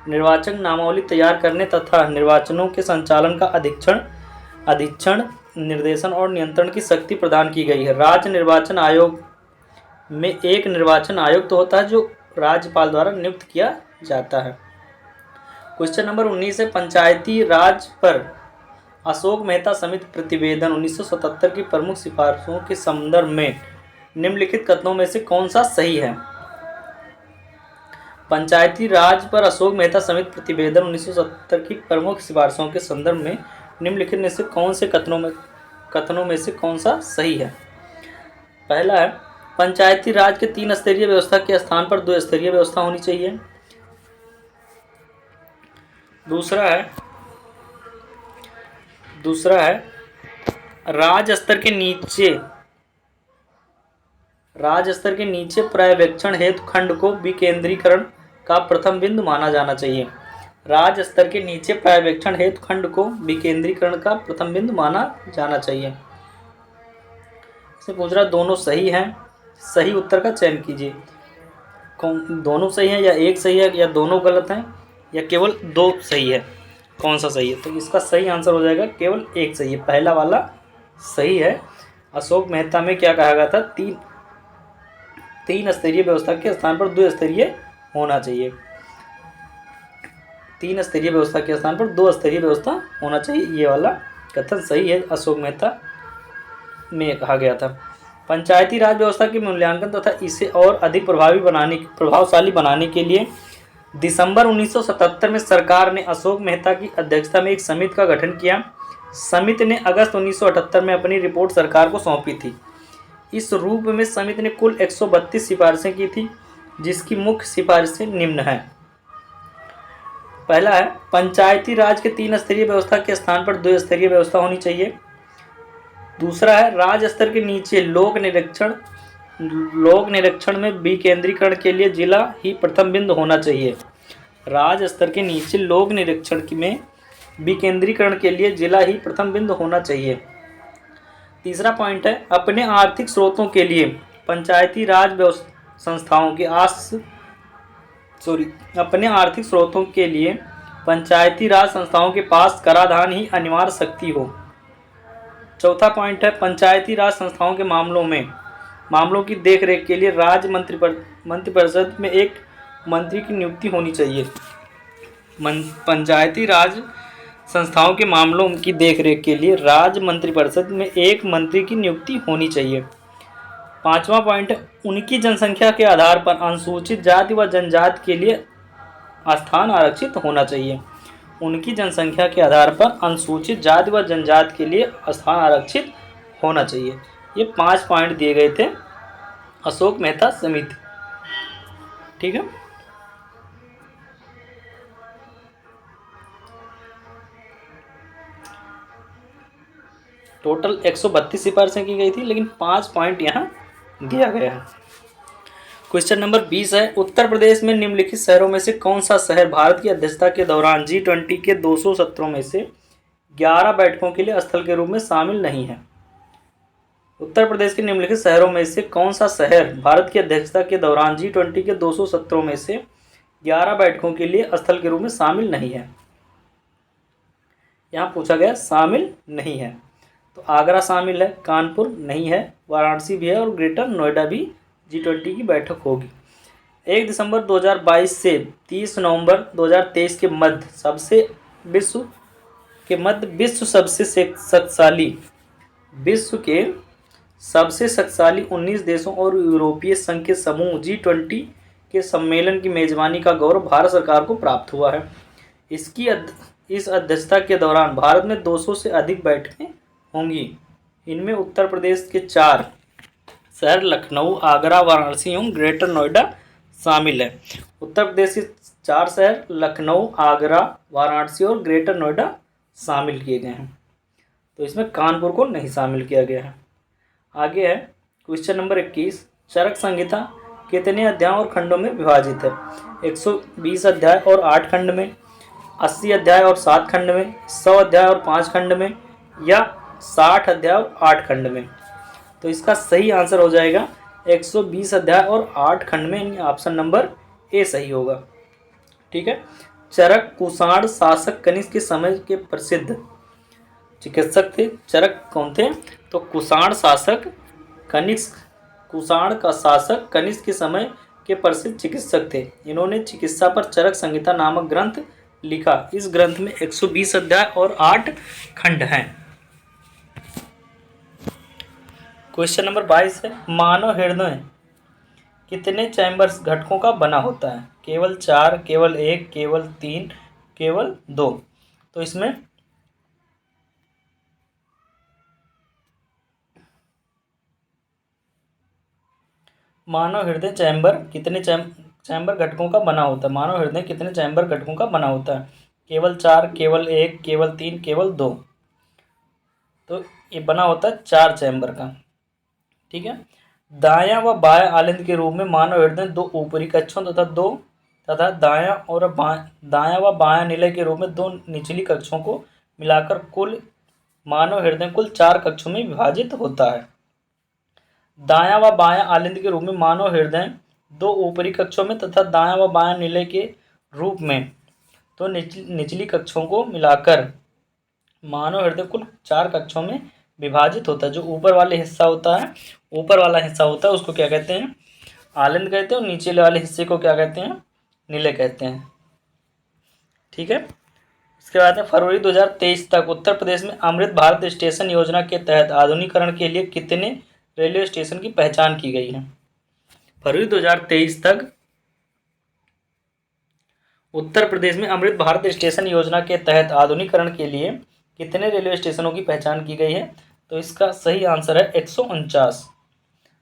Speaker 1: निर्वाचक नामावली तैयार करने तथा निर्वाचनों के संचालन का अधीक्षण, निर्देशन और नियंत्रण की शक्ति प्रदान की गई है। राज्य निर्वाचन आयोग में एक निर्वाचन आयुक्त तो होता है जो राज्यपाल द्वारा नियुक्त किया जाता है। क्वेश्चन नंबर 19 है, पंचायती राज पर अशोक मेहता समिति प्रतिवेदन 1977 की प्रमुख सिफारिशों के संदर्भ में निम्नलिखित कथनों में से कौन सा सही है? पंचायती राज पर अशोक मेहता समिति प्रतिवेदन 1970 की प्रमुख सिफारिशों के संदर्भ में निम्नलिखित में से कौन से कथनों में से कौन सा सही है? पहला है, पंचायती राज के 3 स्तरीय व्यवस्था के स्थान पर 2 स्तरीय व्यवस्था होनी चाहिए। दूसरा है राज्य स्तर के नीचे पर्यवेक्षण हेतु खंड को विकेंद्रीकरण का प्रथम बिंदु माना जाना चाहिए। राज्य स्तर के नीचे पर्यवेक्षण हेतु खंड को विकेंद्रीकरण का प्रथम बिंदु माना जाना चाहिए। इससे पूछ रहा दोनों सही हैं, सही उत्तर का चयन कीजिए। दोनों सही हैं या एक सही है या दोनों गलत हैं या केवल 2 सही है, कौन सा सही है? तो इसका सही आंसर हो जाएगा केवल एक सही है, पहला वाला सही है। अशोक मेहता में क्या कहा गया था? 3 स्तरीय व्यवस्था के स्थान पर 2 स्तरीय होना चाहिए। 3 स्तरीय व्यवस्था के स्थान पर 2 स्तरीय व्यवस्था होना चाहिए, ये वाला कथन सही है, अशोक मेहता में कहा गया था। पंचायती राज व्यवस्था के मूल्यांकन तथा इसे और अधिक प्रभावशाली बनाने के लिए दिसंबर 1977 में सरकार ने अशोक मेहता की अध्यक्षता में एक समिति का गठन किया। समिति ने अगस्त 1978 में अपनी रिपोर्ट सरकार को सौंपी थी। इस रूप में समिति ने कुल 132 सिफारिशें की थी, जिसकी मुख्य सिफारिशें निम्न हैं। पहला है, पंचायती राज के 3 स्तरीय व्यवस्था के स्थान पर 2 स्तरीय व्यवस्था होनी चाहिए। दूसरा है, राज्य स्तर के नीचे लोक निरीक्षण में विकेंद्रीकरण के लिए जिला ही प्रथम बिंदु होना चाहिए। राज्य स्तर के नीचे लोक निरीक्षण में विकेंद्रीकरण के लिए जिला ही प्रथम बिंदु होना चाहिए। तीसरा पॉइंट है, अपने आर्थिक स्रोतों के लिए पंचायती राज संस्थाओं के पास कराधान ही अनिवार्य शक्ति हो। चौथा पॉइंट है, पंचायती राज संस्थाओं के मामलों की देखरेख के लिए राज्य मंत्रिपरिषद में एक मंत्री की नियुक्ति होनी चाहिए। पंचायती राज संस्थाओं के मामलों की देखरेख के लिए राज्य मंत्रिपरिषद में एक मंत्री की नियुक्ति होनी चाहिए। पांचवा पॉइंट है, उनकी जनसंख्या के आधार पर अनुसूचित जाति व जनजाति के लिए स्थान आरक्षित होना चाहिए। उनकी जनसंख्या के आधार पर अनुसूचित जाति व जनजाति के लिए स्थान आरक्षित होना चाहिए। ये 5 पॉइंट दिए गए थे अशोक मेहता समिति। ठीक है, टोटल 132 सिफारिशें की गई थी, लेकिन 5 पॉइंट यहाँ दिया गया है। क्वेश्चन नंबर 20 है, उत्तर प्रदेश में निम्नलिखित शहरों में से कौन सा शहर भारत की अध्यक्षता के दौरान G20 के 200 सत्रों में से 11 बैठकों के लिए स्थल के रूप में शामिल नहीं है? उत्तर प्रदेश के निम्नलिखित शहरों में से कौन सा शहर भारत की अध्यक्षता के दौरान G20 के 200 सत्रों में से 11 बैठकों के लिए स्थल के रूप में शामिल नहीं है? यहाँ पूछा गया शामिल नहीं है, तो आगरा शामिल है, कानपुर नहीं है, वाराणसी भी है और ग्रेटर नोएडा भी G20 की बैठक होगी। 1 दिसंबर 2022 से 30 नवंबर 2023 के मध्य के मध्य विश्व के सबसे शक्तिशाली 19 देशों और यूरोपीय संघ के समूह G20 के सम्मेलन की मेजबानी का गौरव भारत सरकार को प्राप्त हुआ है। इस अध्यक्षता के दौरान भारत में 200 से अधिक बैठकें होंगी। इनमें उत्तर प्रदेश के 4 शहर लखनऊ, आगरा, वाराणसी एवं ग्रेटर नोएडा शामिल है। उत्तर प्रदेश के 4 शहर लखनऊ, आगरा, वाराणसी और ग्रेटर नोएडा शामिल किए गए हैं। तो इसमें कानपुर को नहीं शामिल किया गया है। आगे है क्वेश्चन नंबर 21। चरक संहिता कितने अध्यायों और खंडों में विभाजित है? 120 अध्याय और 8 खंड में, 80 अध्याय और 7 खंड में, 100 अध्याय और 5 खंड में, या 60 अध्याय और 8 खंड में? तो इसका सही आंसर हो जाएगा 120 अध्याय और 8 खंड में, यानी ऑप्शन नंबर ए सही होगा। ठीक है। चरक कुषाण शासक कनिष्क के समय के प्रसिद्ध चिकित्सक थे। चरक कौन थे? तो कुषाण का शासक कनिष्क के समय के प्रसिद्ध चिकित्सक थे। इन्होंने चिकित्सा पर चरक संहिता नामक ग्रंथ लिखा। इस ग्रंथ में 120 अध्याय और 8 खंड हैं। क्वेश्चन नंबर 22 है, मानव हृदय कितने चैम्बर्स घटकों का बना होता है? केवल 4, केवल 1, केवल 3, केवल 2? तो इसमें मानव हृदय चैम्बर कितने चैम्बर घटकों का बना होता है? मानव हृदय कितने चैम्बर घटकों का बना होता है? केवल 4, केवल 1, केवल 3, केवल 2? तो ये बना होता है 4 चैम्बर का। ठीक है। दायां व बायां आलिंद के रूप में मानव हृदय 2 ऊपरी कक्षों तथा दायां व बायां निलय के रूप में 2 निचली कक्षों को मिलाकर कुल मानव हृदय कुल 4 कक्षों में विभाजित होता है। दायां व बायां आलिंद के रूप में मानव हृदय 2 ऊपरी कक्षों में तथा दायां व बायां निलय के रूप में 2 निचली कक्षों को मिलाकर मानव हृदय कुल 4 कक्षों में विभाजित होता है। जो ऊपर वाला हिस्सा होता है उसको क्या कहते हैं? आलिंद कहते हैं, और नीचे वाले हिस्से को क्या कहते हैं? निलय कहते हैं। ठीक है। इसके बाद में फरवरी 2023 तक उत्तर प्रदेश में अमृत भारत स्टेशन योजना के तहत आधुनिकीकरण के लिए कितने रेलवे स्टेशन की पहचान की गई है? फरवरी 2023 तक उत्तर प्रदेश में अमृत भारत स्टेशन योजना के तहत आधुनिकीकरण के लिए कितने रेलवे स्टेशनों की पहचान की गई है? तो इसका सही आंसर है 149।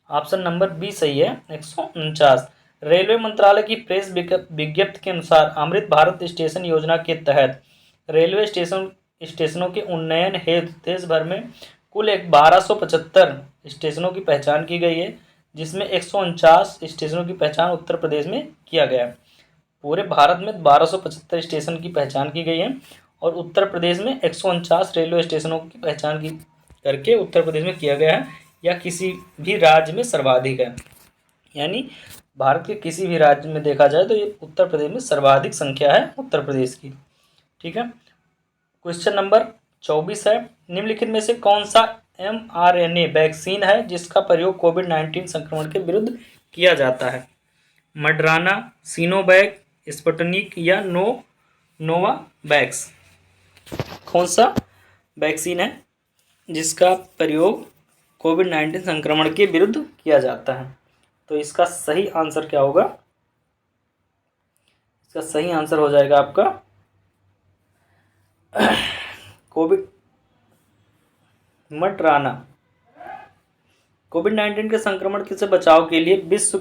Speaker 1: ऑप्शन नंबर बी सही है, 149। रेलवे मंत्रालय की प्रेस विज्ञप्ति के अनुसार अमृत भारत स्टेशन योजना के तहत रेलवे स्टेशनों के उन्नयन हेतु देश भर में कुल 1275 स्टेशनों की पहचान की गई है, जिसमें 149 स्टेशनों की पहचान उत्तर प्रदेश में किया गया है। पूरे भारत में 1275 स्टेशन की पहचान की गई है और उत्तर प्रदेश में 149 रेलवे स्टेशनों की पहचान करके उत्तर प्रदेश में किया गया है, या किसी भी राज्य में सर्वाधिक है। यानी भारत के किसी भी राज्य में देखा जाए तो ये उत्तर प्रदेश में सर्वाधिक संख्या है उत्तर प्रदेश की। ठीक है। क्वेश्चन नंबर 24 है, निम्नलिखित में से कौन सा mRNA वैक्सीन है जिसका प्रयोग कोविड-19 संक्रमण के विरुद्ध किया जाता है? मडराना, सिनोवैक, स्पुतनिक या नोवावैक्स? कौन सा वैक्सीन है जिसका प्रयोग कोविड-19 संक्रमण के विरुद्ध किया जाता है? तो इसका सही आंसर क्या होगा? इसका सही आंसर हो जाएगा आपका मडराना। कोविड-19 के संक्रमण से बचाव के लिए विश्व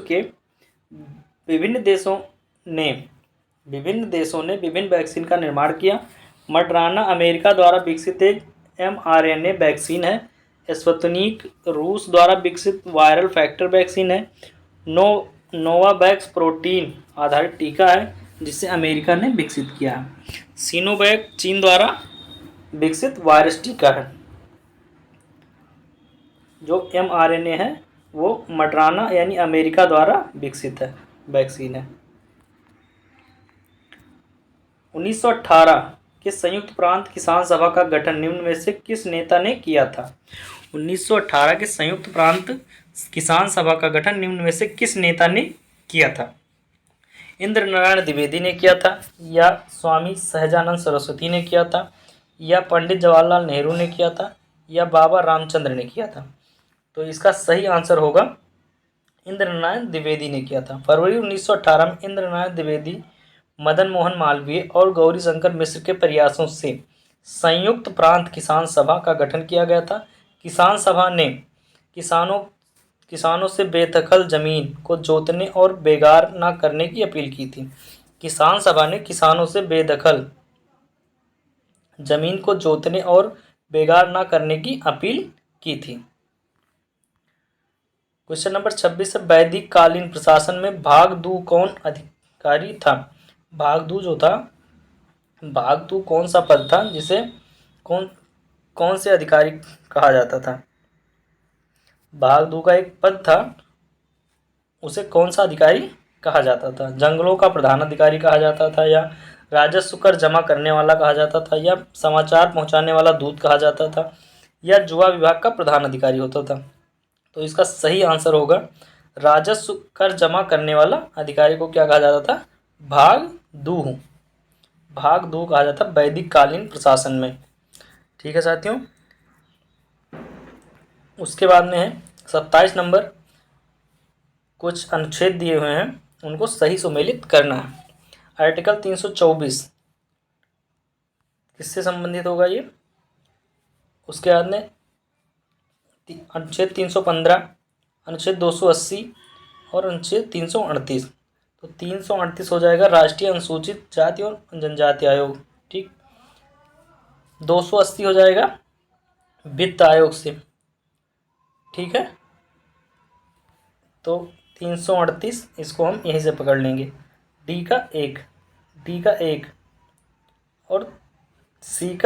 Speaker 1: के विभिन्न देशों ने विभिन्न वैक्सीन का निर्माण किया। मडराना अमेरिका द्वारा विकसित एक mRNA वैक्सीन है। स्पुतनिक रूस द्वारा विकसित वायरल फैक्टर वैक्सीन है। नोवावैक्स प्रोटीन आधारित टीका है जिसे अमेरिका ने विकसित किया है। सिनोवैक चीन द्वारा विकसित वायरस टीका है। जो mRNA है वो मडराना यानी अमेरिका द्वारा विकसित है वैक्सीन है। 1918 के संयुक्त प्रांत किसान सभा का गठन निम्न में से किस नेता ने किया था? 1918 के संयुक्त प्रांत किसान सभा का गठन निम्न में से किस नेता ने किया था? इंद्र नारायण द्विवेदी ने किया था, या स्वामी सहजानंद सरस्वती ने किया था, या पंडित जवाहरलाल नेहरू ने किया था, या बाबा रामचंद्र ने किया था? तो इसका सही आंसर होगा इंद्र नारायण द्विवेदी ने किया था। फरवरी 1918 में इंद्र नारायण द्विवेदी, मदन मोहन मालवीय और गौरी शंकर मिश्र के प्रयासों से संयुक्त प्रांत किसान सभा का गठन किया गया था। किसान सभा ने किसानों किसानों से बेदखल जमीन को जोतने और बेगार न करने की अपील की थी। किसान सभा ने किसानों से बेदखल जमीन को जोतने और बेगार न करने की अपील की थी। क्वेश्चन नंबर 26 है, वैदिक कालीन प्रशासन में भागदू कौन अधिकारी था? भागदू जो था, भागदू कौन सा पद था जिसे कौन कौन से अधिकारी कहा जाता था? भागदू का एक पद था, उसे कौन सा अधिकारी कहा जाता था? जंगलों का प्रधान अधिकारी कहा जाता था, या राजस्व कर जमा करने वाला कहा जाता था, या समाचार पहुंचाने वाला दूत कहा जाता था, या जुआ विभाग का प्रधान अधिकारी होता था? तो इसका सही आंसर होगा राजस्व कर जमा करने वाला अधिकारी को क्या कहा जाता था? भागदू। भागदू कहा जाता वैदिक कालीन प्रशासन में। ठीक है साथियों, उसके बाद में है 27 नंबर। कुछ अनुच्छेद दिए हुए हैं, उनको सही सुमेलित करना है। आर्टिकल 324 किससे संबंधित होगा ये? उसके बाद में अनुच्छेद 315, अनुच्छेद 280 और अनुच्छेद 338। तो 338 हो जाएगा राष्ट्रीय अनुसूचित जाति और जनजाति आयोग। ठीक, 280 हो जाएगा वित्त आयोग से। ठीक है, तो 338 इसको हम यहीं से पकड़ लेंगे। डी का एक और सी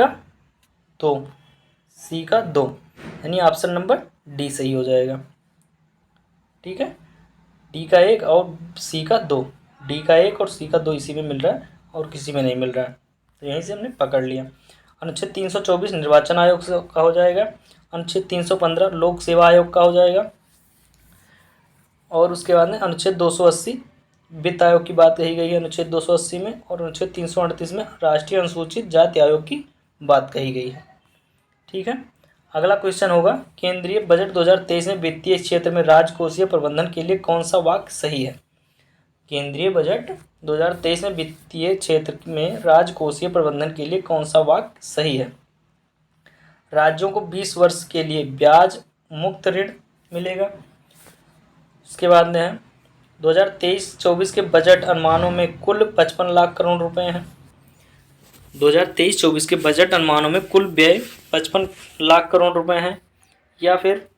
Speaker 1: का दो, यानी ऑप्शन नंबर डी सही हो जाएगा। ठीक है, डी का एक और सी का दो, डी का एक और सी का दो इसी में मिल रहा है और किसी में नहीं मिल रहा है, तो यहीं से हमने पकड़ लिया। अनुच्छेद 324 निर्वाचन आयोग का हो जाएगा। अनुच्छेद 315 लोक सेवा आयोग का हो जाएगा। और उसके बाद में अनुच्छेद 280 वित्त आयोग की बात कही गई है अनुच्छेद 280 में, और अनुच्छेद 338 में राष्ट्रीय अनुसूचित जाति आयोग की बात कही गई है। ठीक है, अगला क्वेश्चन होगा, केंद्रीय बजट 2023 में वित्तीय क्षेत्र में राजकोषीय प्रबंधन के लिए कौन सा वाक्य सही है? केंद्रीय बजट 2023 में वित्तीय क्षेत्र में राजकोषीय प्रबंधन के लिए कौन सा वाक्य सही है? राज्यों को 20 वर्ष के लिए ब्याज मुक्त ऋण मिलेगा। उसके बाद में है 2023-24 के बजट अनुमानों में कुल 55 लाख करोड़ रुपए हैं। 2023-24 के बजट अनुमानों में कुल व्यय 55 लाख करोड़ रुपए हैं, या फिर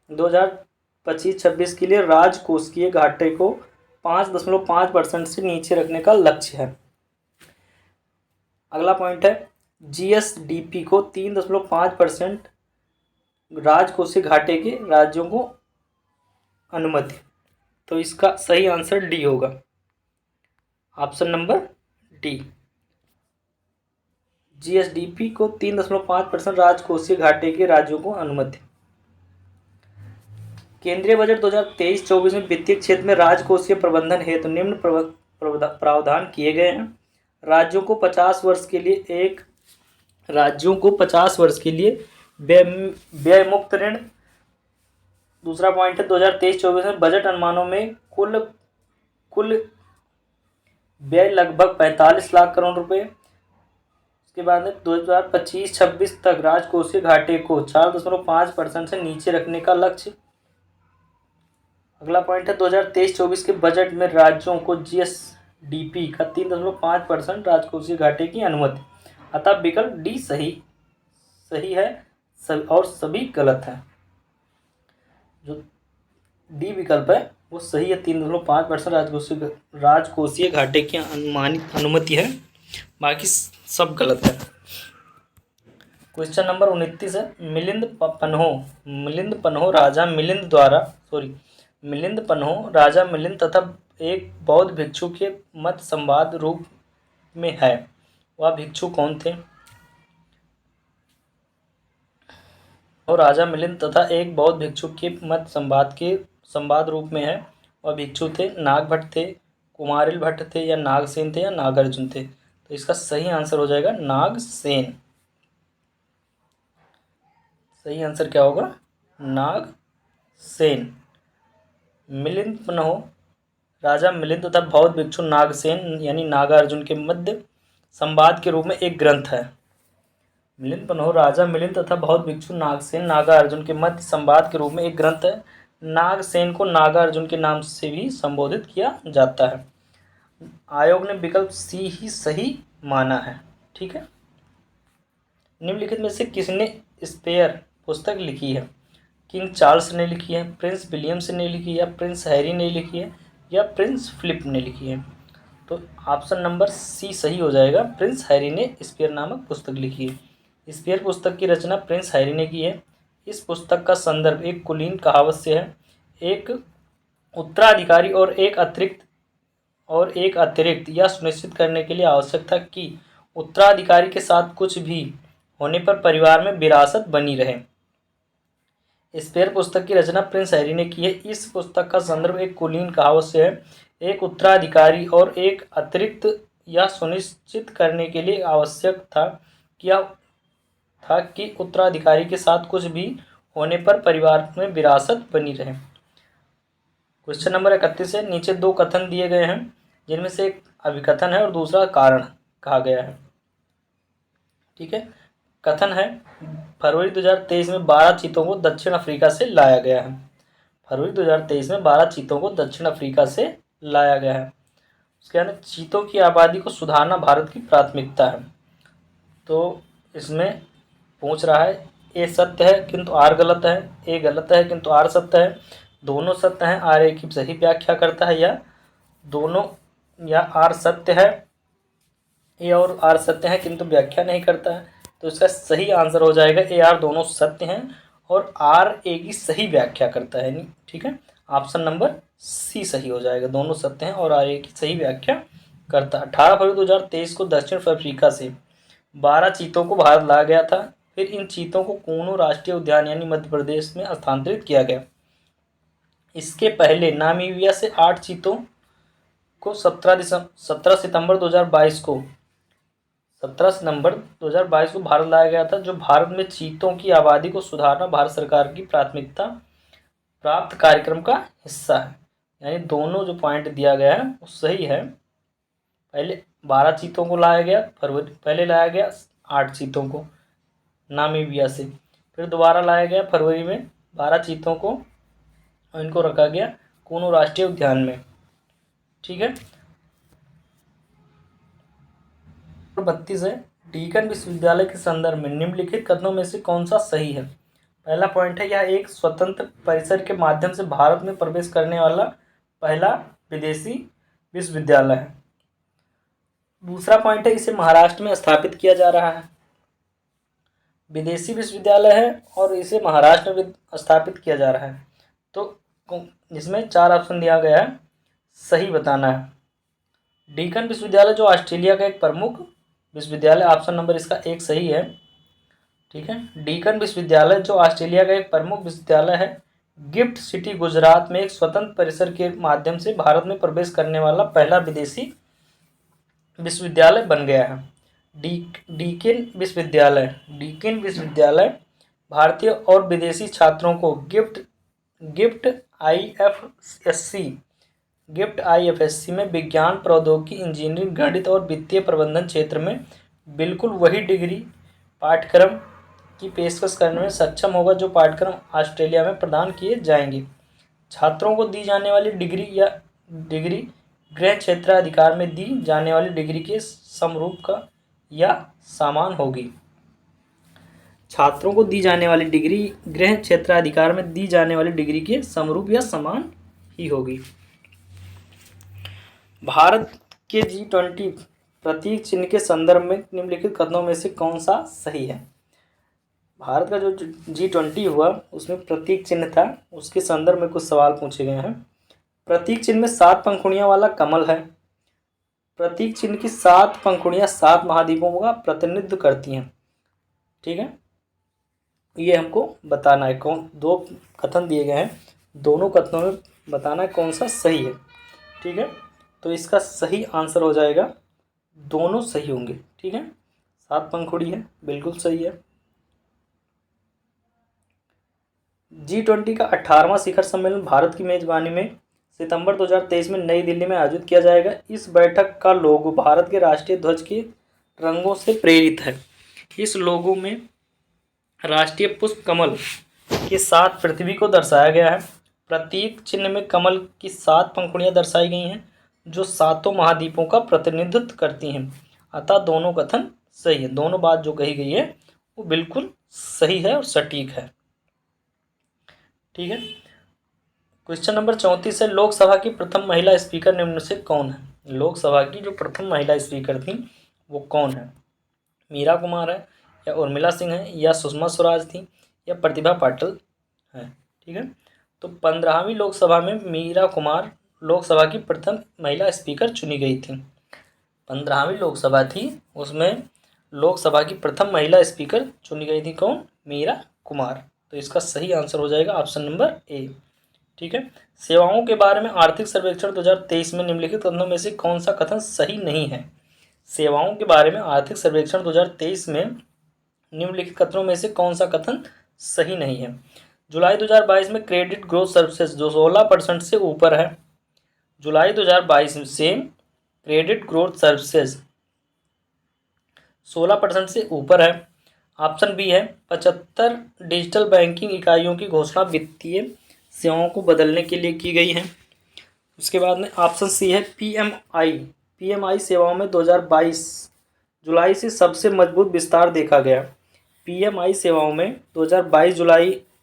Speaker 1: 2025-26 के लिए राजकोषीय घाटे को 5.5% से नीचे रखने का लक्ष्य है। अगला पॉइंट है, जीएसडीपी को 3.5% राजकोषीय घाटे के राज्यों को अनुमति। तो इसका सही आंसर डी होगा, ऑप्शन नंबर डी। जीएसडीपी को 3.5% राजकोषीय घाटे के राज्यों को अनुमति। केंद्रीय बजट 2023-24 में वित्तीय क्षेत्र में राजकोषीय प्रबंधन हेतु निम्न प्रावधान किए गए हैं। राज्यों को 50 वर्ष के लिए व्यय मुक्त ऋण। दूसरा पॉइंट है 2023-24 में बजट अनुमानों में कुल व्यय लगभग 45 लाख करोड़ रुपए। उसके बाद में 2025-26 तक राजकोषीय घाटे को 4.5% से नीचे रखने का लक्ष्य। अगला पॉइंट है 2023-24 के बजट में राज्यों को जीएसडीपी का 3.5% राजकोषीय घाटे की अनुमति। अतः विकल्प डी सही है और सभी गलत है। जो डी विकल्प है वो सही है, 3.5% राजकोषीय घाटे की अनुमानित अनुमति है, बाकी सब गलत है। क्वेश्चन नंबर 29 है, मिलिंद पन्हो राजा मिलिंद तथा एक बौद्ध भिक्षु के मत संवाद रूप में है। वह भिक्षु कौन थे? और राजा मिलिंद तथा एक बौद्ध भिक्षु के मत संवाद रूप में है। वह भिक्षु थे नागभट्ट थे, कुमारिल भट्ट थे या नागसेन थे या नागार्जुन थे? तो इसका सही आंसर हो जाएगा नागसेन। सही आंसर क्या होगा? नागसेन। मिलिंद पुनः राजा मिलिंद तथा बौद्ध भिक्षु नागसेन यानी नागार्जुन के मध्य संवाद के रूप में एक ग्रंथ है। मिलिंद पन्हो राजा मिलिंद तथा बौद्ध भिक्षु नागसेन नागार्जुन के मध्य संवाद के रूप में एक ग्रंथ है। नागसेन को नागार्जुन के नाम से भी संबोधित किया जाता है। आयोग ने विकल्प सी ही सही माना है। ठीक है। निम्नलिखित में से किसने स्पेयर पुस्तक लिखी है? किंग चार्ल्स ने लिखी है, प्रिंस विलियम्स ने लिखी है, या प्रिंस हैरी ने लिखी है, या प्रिंस फिलिप ने लिखी है? तो ऑप्शन नंबर सी सही हो जाएगा। प्रिंस हैरी ने स्पेयर नामक पुस्तक लिखी है। स्पेयर पुस्तक की रचना प्रिंस हैरी ने की है। इस पुस्तक का संदर्भ एक कुलीन कहावत से है। एक उत्तराधिकारी और एक अतिरिक्त यह सुनिश्चित करने के लिए आवश्यक था कि उत्तराधिकारी के साथ कुछ भी होने पर परिवार में विरासत बनी रहे। स्पेयर पुस्तक की रचना प्रिंस हैरी ने की है। इस पुस्तक का संदर्भ एक कुलीन कहावत से है। एक उत्तराधिकारी और एक अतिरिक्त यह सुनिश्चित करने के लिए आवश्यक था कि उत्तराधिकारी के साथ कुछ भी होने पर परिवार में विरासत बनी रहे। क्वेश्चन नंबर 31 है। नीचे दो कथन दिए गए हैं जिनमें से एक अभिकथन है और दूसरा कारण कहा गया है। ठीक है। कथन है फरवरी 2023 में 12 चीतों को दक्षिण अफ्रीका से लाया गया है। फरवरी 2023 में 12 चीतों को दक्षिण अफ्रीका से लाया गया है। उसके बाद चीतों की आबादी को सुधारना भारत की प्राथमिकता है। तो इसमें पूछ रहा है ए सत्य है किंतु आर गलत है, ए गलत है किंतु आर सत्य है, दोनों सत्य हैं आर ए की सही व्याख्या करता है, या आर सत्य है, ए और आर सत्य है किंतु व्याख्या नहीं करता है। तो इसका सही आंसर हो जाएगा ए आर दोनों सत्य हैं और आर ए की सही व्याख्या करता है। ठीक है। ऑप्शन नंबर सी सही हो जाएगा, दोनों सत्य हैं और आर ए की सही व्याख्या करता है। 18 फरवरी 2023 को दक्षिण अफ्रीका से 12 चीतों को भारत लाया गया था। फिर इन चीतों को कूनो राष्ट्रीय उद्यान यानी मध्य प्रदेश में स्थानांतरित किया गया। इसके पहले नामीबिया से 8 चीतों को 17 सितंबर 2022 को 17 सितंबर 2022 को भारत लाया गया था, जो भारत में चीतों की आबादी को सुधारना भारत सरकार की प्राथमिकता प्राप्त कार्यक्रम का हिस्सा है। यानी दोनों जो पॉइंट दिया गया है वो सही है। पहले 12 चीतों को लाया गया, पहले लाया गया 8 चीतों को नामीबिया से, फिर दोबारा लाया गया फरवरी में 12 चीतों को, इनको रखा गया कूनो राष्ट्रीय उद्यान में। ठीक है। 32 है। डीकन विश्वविद्यालय के संदर्भ में निम्नलिखित कथनों में से कौन सा सही है? पहला पॉइंट है यह एक स्वतंत्र परिसर के माध्यम से भारत में प्रवेश करने वाला पहला विदेशी विश्वविद्यालय है। दूसरा पॉइंट है इसे महाराष्ट्र में स्थापित किया जा रहा है। विदेशी विश्वविद्यालय है और इसे महाराष्ट्र में स्थापित किया जा रहा है। तो इसमें 4 ऑप्शन दिया गया है, सही बताना है। डीकन विश्वविद्यालय जो ऑस्ट्रेलिया का एक प्रमुख विश्वविद्यालय, ऑप्शन नंबर इसका 1 सही है। ठीक है। डीकन विश्वविद्यालय जो ऑस्ट्रेलिया का एक प्रमुख विश्वविद्यालय है, गिफ्ट सिटी गुजरात में एक स्वतंत्र परिसर के माध्यम से भारत में प्रवेश करने वाला पहला विदेशी विश्वविद्यालय बन गया है। डीकिन विश्वविद्यालय भारतीय और विदेशी छात्रों को गिफ्ट आईएफएससी में विज्ञान प्रौद्योगिकी इंजीनियरिंग गणित और वित्तीय प्रबंधन क्षेत्र में बिल्कुल वही डिग्री पाठ्यक्रम की पेशकश करने में सक्षम होगा जो पाठ्यक्रम ऑस्ट्रेलिया में प्रदान किए जाएंगे। छात्रों को दी जाने वाली डिग्री गृह क्षेत्राधिकार में दी जाने वाली डिग्री के समरूप का या समान होगी। छात्रों को दी जाने वाली डिग्री गृह क्षेत्राधिकार में दी जाने वाली डिग्री के समरूप या समान ही होगी। भारत के G20 प्रतीक चिन्ह के संदर्भ में निम्नलिखित कथनों में से कौन सा सही है? भारत का जो G20 हुआ उसमें प्रतीक चिन्ह था, उसके संदर्भ में कुछ सवाल पूछे गए हैं। प्रतीक चिन्ह में 7 पंखुड़ियां वाला कमल है। प्रतीक चिन्ह की 7 पंखुड़ियां 7 महाद्वीपों का प्रतिनिधित्व करती हैं। ठीक है। ये हमको बताना है, कौन 2 कथन दिए गए हैं, दोनों कथनों में बताना है कौन सा सही है। ठीक है। तो इसका सही आंसर हो जाएगा, दोनों सही होंगे। ठीक है, 7 पंखुड़ी है, बिल्कुल सही है। G20 का 18वां शिखर सम्मेलन भारत की मेजबानी में सितंबर 2023 में नई दिल्ली में आयोजित किया जाएगा। इस बैठक का लोगो भारत के राष्ट्रीय ध्वज के रंगों से प्रेरित है। इस लोगो में राष्ट्रीय पुष्प कमल के 7 पृथ्वी को दर्शाया गया है। प्रतीक चिन्ह में कमल की 7 पंखुड़ियां दर्शाई गई हैं जो 7 महाद्वीपों का प्रतिनिधित्व करती हैं। अतः दोनों कथन सही है, दोनों बात जो कही गई है वो बिल्कुल सही है और सटीक है। ठीक है, क्वेश्चन नंबर 34 है, लोकसभा की प्रथम महिला स्पीकर निम्न में से कौन है? लोकसभा की जो प्रथम महिला स्पीकर थी वो कौन है? मीरा कुमार है, या उर्मिला सिंह है, या सुषमा स्वराज थी, या प्रतिभा पाटिल है? ठीक है, तो 15वीं लोकसभा में मीरा कुमार लोकसभा की प्रथम महिला स्पीकर चुनी गई थी। 15वीं लोकसभा थी, उसमें लोकसभा की प्रथम महिला स्पीकर चुनी गई थी। कौन? मीरा कुमार। तो इसका सही आंसर हो जाएगा ऑप्शन नंबर ए। ठीक है, सेवाओं के बारे में आर्थिक सर्वेक्षण 2023 में निम्नलिखित कथनों में से कौन सा कथन सही नहीं है? सेवाओं के बारे में आर्थिक सर्वेक्षण 2023 में निम्नलिखित कथनों में से कौन सा कथन सही नहीं है? जुलाई 2022 में क्रेडिट ग्रोथ सर्विसेज जो 16% से ऊपर है, जुलाई 2022 से क्रेडिट ग्रोथ सर्विसेज 16% से ऊपर है। ऑप्शन बी है 75 डिजिटल बैंकिंग इकाइयों की घोषणा वित्तीय सेवाओं को बदलने के लिए की गई है। उसके बाद में ऑप्शन सी है पीएमआई सेवाओं में 2022 जुलाई से सबसे मजबूत विस्तार देखा गया। पीएमआई सेवाओं में 2022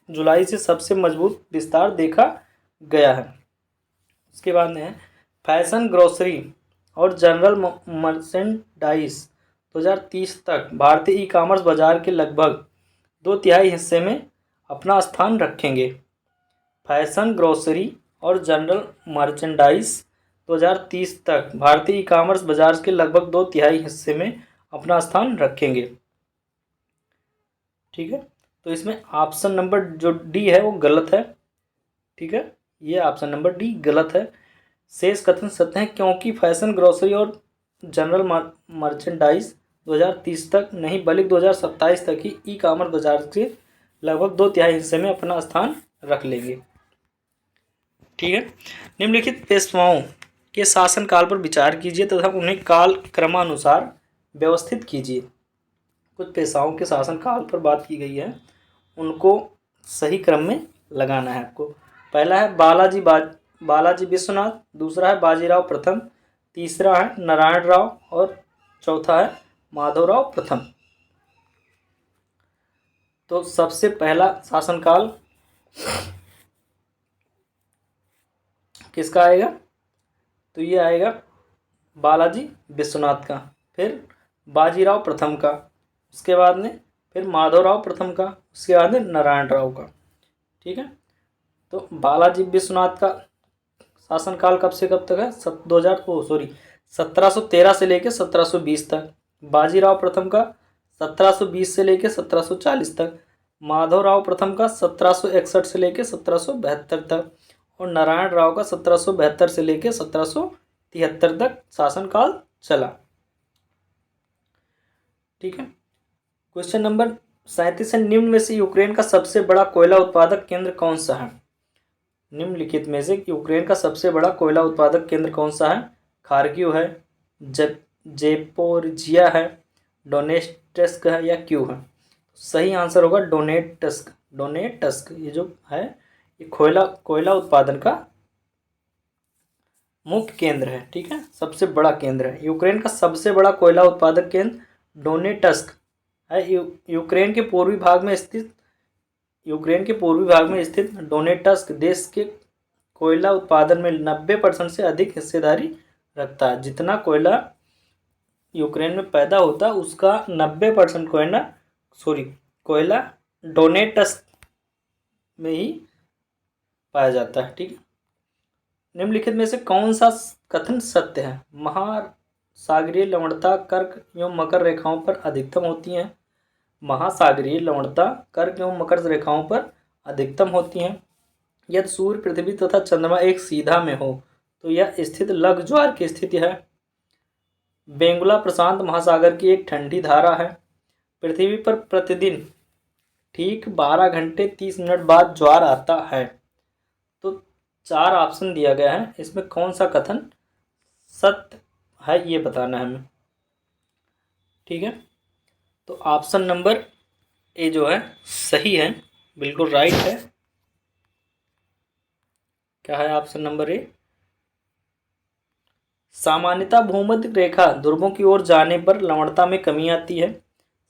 Speaker 1: जुलाई से सबसे मजबूत विस्तार देखा गया है। उसके बाद में है फैशन, ग्रोसरी और जनरल मर्चेंडाइज 2030 तक भारतीय ई कॉमर्स बाजार के लगभग 2/3 हिस्से में अपना स्थान रखेंगे। फैशन, ग्रोसरी और जनरल मर्चेंडाइज 2030 तक भारतीय ई कॉमर्स बाजार के लगभग 2/3 हिस्से में अपना स्थान रखेंगे। ठीक है, तो इसमें ऑप्शन नंबर जो डी है वो गलत है। ठीक है, ये ऑप्शन नंबर डी गलत है। शेष कथन सत्य हैं क्योंकि फैशन, ग्रोसरी और जनरल मर्चेंडाइज 2030 तक नहीं बल्कि 2027 तक ही ई कॉमर्स बाजार के लगभग 2/3 हिस्से में अपना स्थान रख लेंगे। ठीक है, निम्नलिखित पेशवाओं के शासनकाल पर विचार कीजिए तथा उन्हें काल क्रमानुसार व्यवस्थित कीजिए। कुछ पेशवाओं के शासनकाल पर बात की गई है, उनको सही क्रम में लगाना है आपको। पहला है बालाजी विश्वनाथ, दूसरा है बाजीराव प्रथम, तीसरा है नारायण राव और चौथा है माधवराव प्रथम। तो सबसे पहला शासनकाल किसका आएगा? तो ये आएगा बालाजी विश्वनाथ का, फिर बाजीराव प्रथम का, उसके बाद में फिर माधवराव प्रथम का, उसके बाद में नारायण राव का। ठीक है, तो बालाजी विश्वनाथ का शासनकाल कब से कब तक है? 1713 से लेकर 1720 तक। बाजीराव प्रथम का 1720 से लेकर 1740 तक। माधवराव प्रथम का 1761 से लेकर 1772 तक और नारायण राव का 1772 से लेकर 1773 तक शासनकाल चला। ठीक है, क्वेश्चन नंबर 37 है, निम्न में से यूक्रेन का सबसे बड़ा कोयला उत्पादक केंद्र कौन सा है? निम्नलिखित में से यूक्रेन का सबसे बड़ा कोयला उत्पादक केंद्र कौन सा है? खार्किव है, जेपोरिजिया है, डोनेट्स्क है या क्यू है? सही आंसर होगा डोनेट्स्क। ये जो है ये कोयला उत्पादन का मुख्य केंद्र है। ठीक है, सबसे बड़ा केंद्र है। यूक्रेन का सबसे बड़ा कोयला उत्पादक केंद्र डोनेट्स्क है। यूक्रेन के पूर्वी भाग में स्थित डोनेट्स्क देश के कोयला उत्पादन में 90% से अधिक हिस्सेदारी रखता है। जितना कोयला यूक्रेन में पैदा होता है उसका 90% कोयला डोनेट्स्क में ही पाया जाता है। ठीक है, निम्नलिखित में से कौन सा कथन सत्य है? महासागरीय लवणता कर्क एवं मकर रेखाओं पर अधिकतम होती हैं। महासागरीय लवणता कर्क एवं मकर रेखाओं पर अधिकतम होती हैं। यदि सूर्य, पृथ्वी तथा चंद्रमा एक सीधा में हो तो यह स्थित लघु ज्वार की स्थिति है। बेंगुला प्रशांत महासागर की एक ठंडी धारा है। पृथ्वी पर प्रतिदिन ठीक 12 घंटे 30 मिनट बाद ज्वार आता है। तो 4 ऑप्शन दिया गया है, इसमें कौन सा कथन सत्य है ये बताना है हमें। ठीक है, तो ऑप्शन नंबर ए जो है सही है, बिल्कुल राइट है। क्या है ऑप्शन नंबर ए? सामान्यतः भूमध्य रेखा ध्रुवों की ओर जाने पर लवणता में कमी आती है।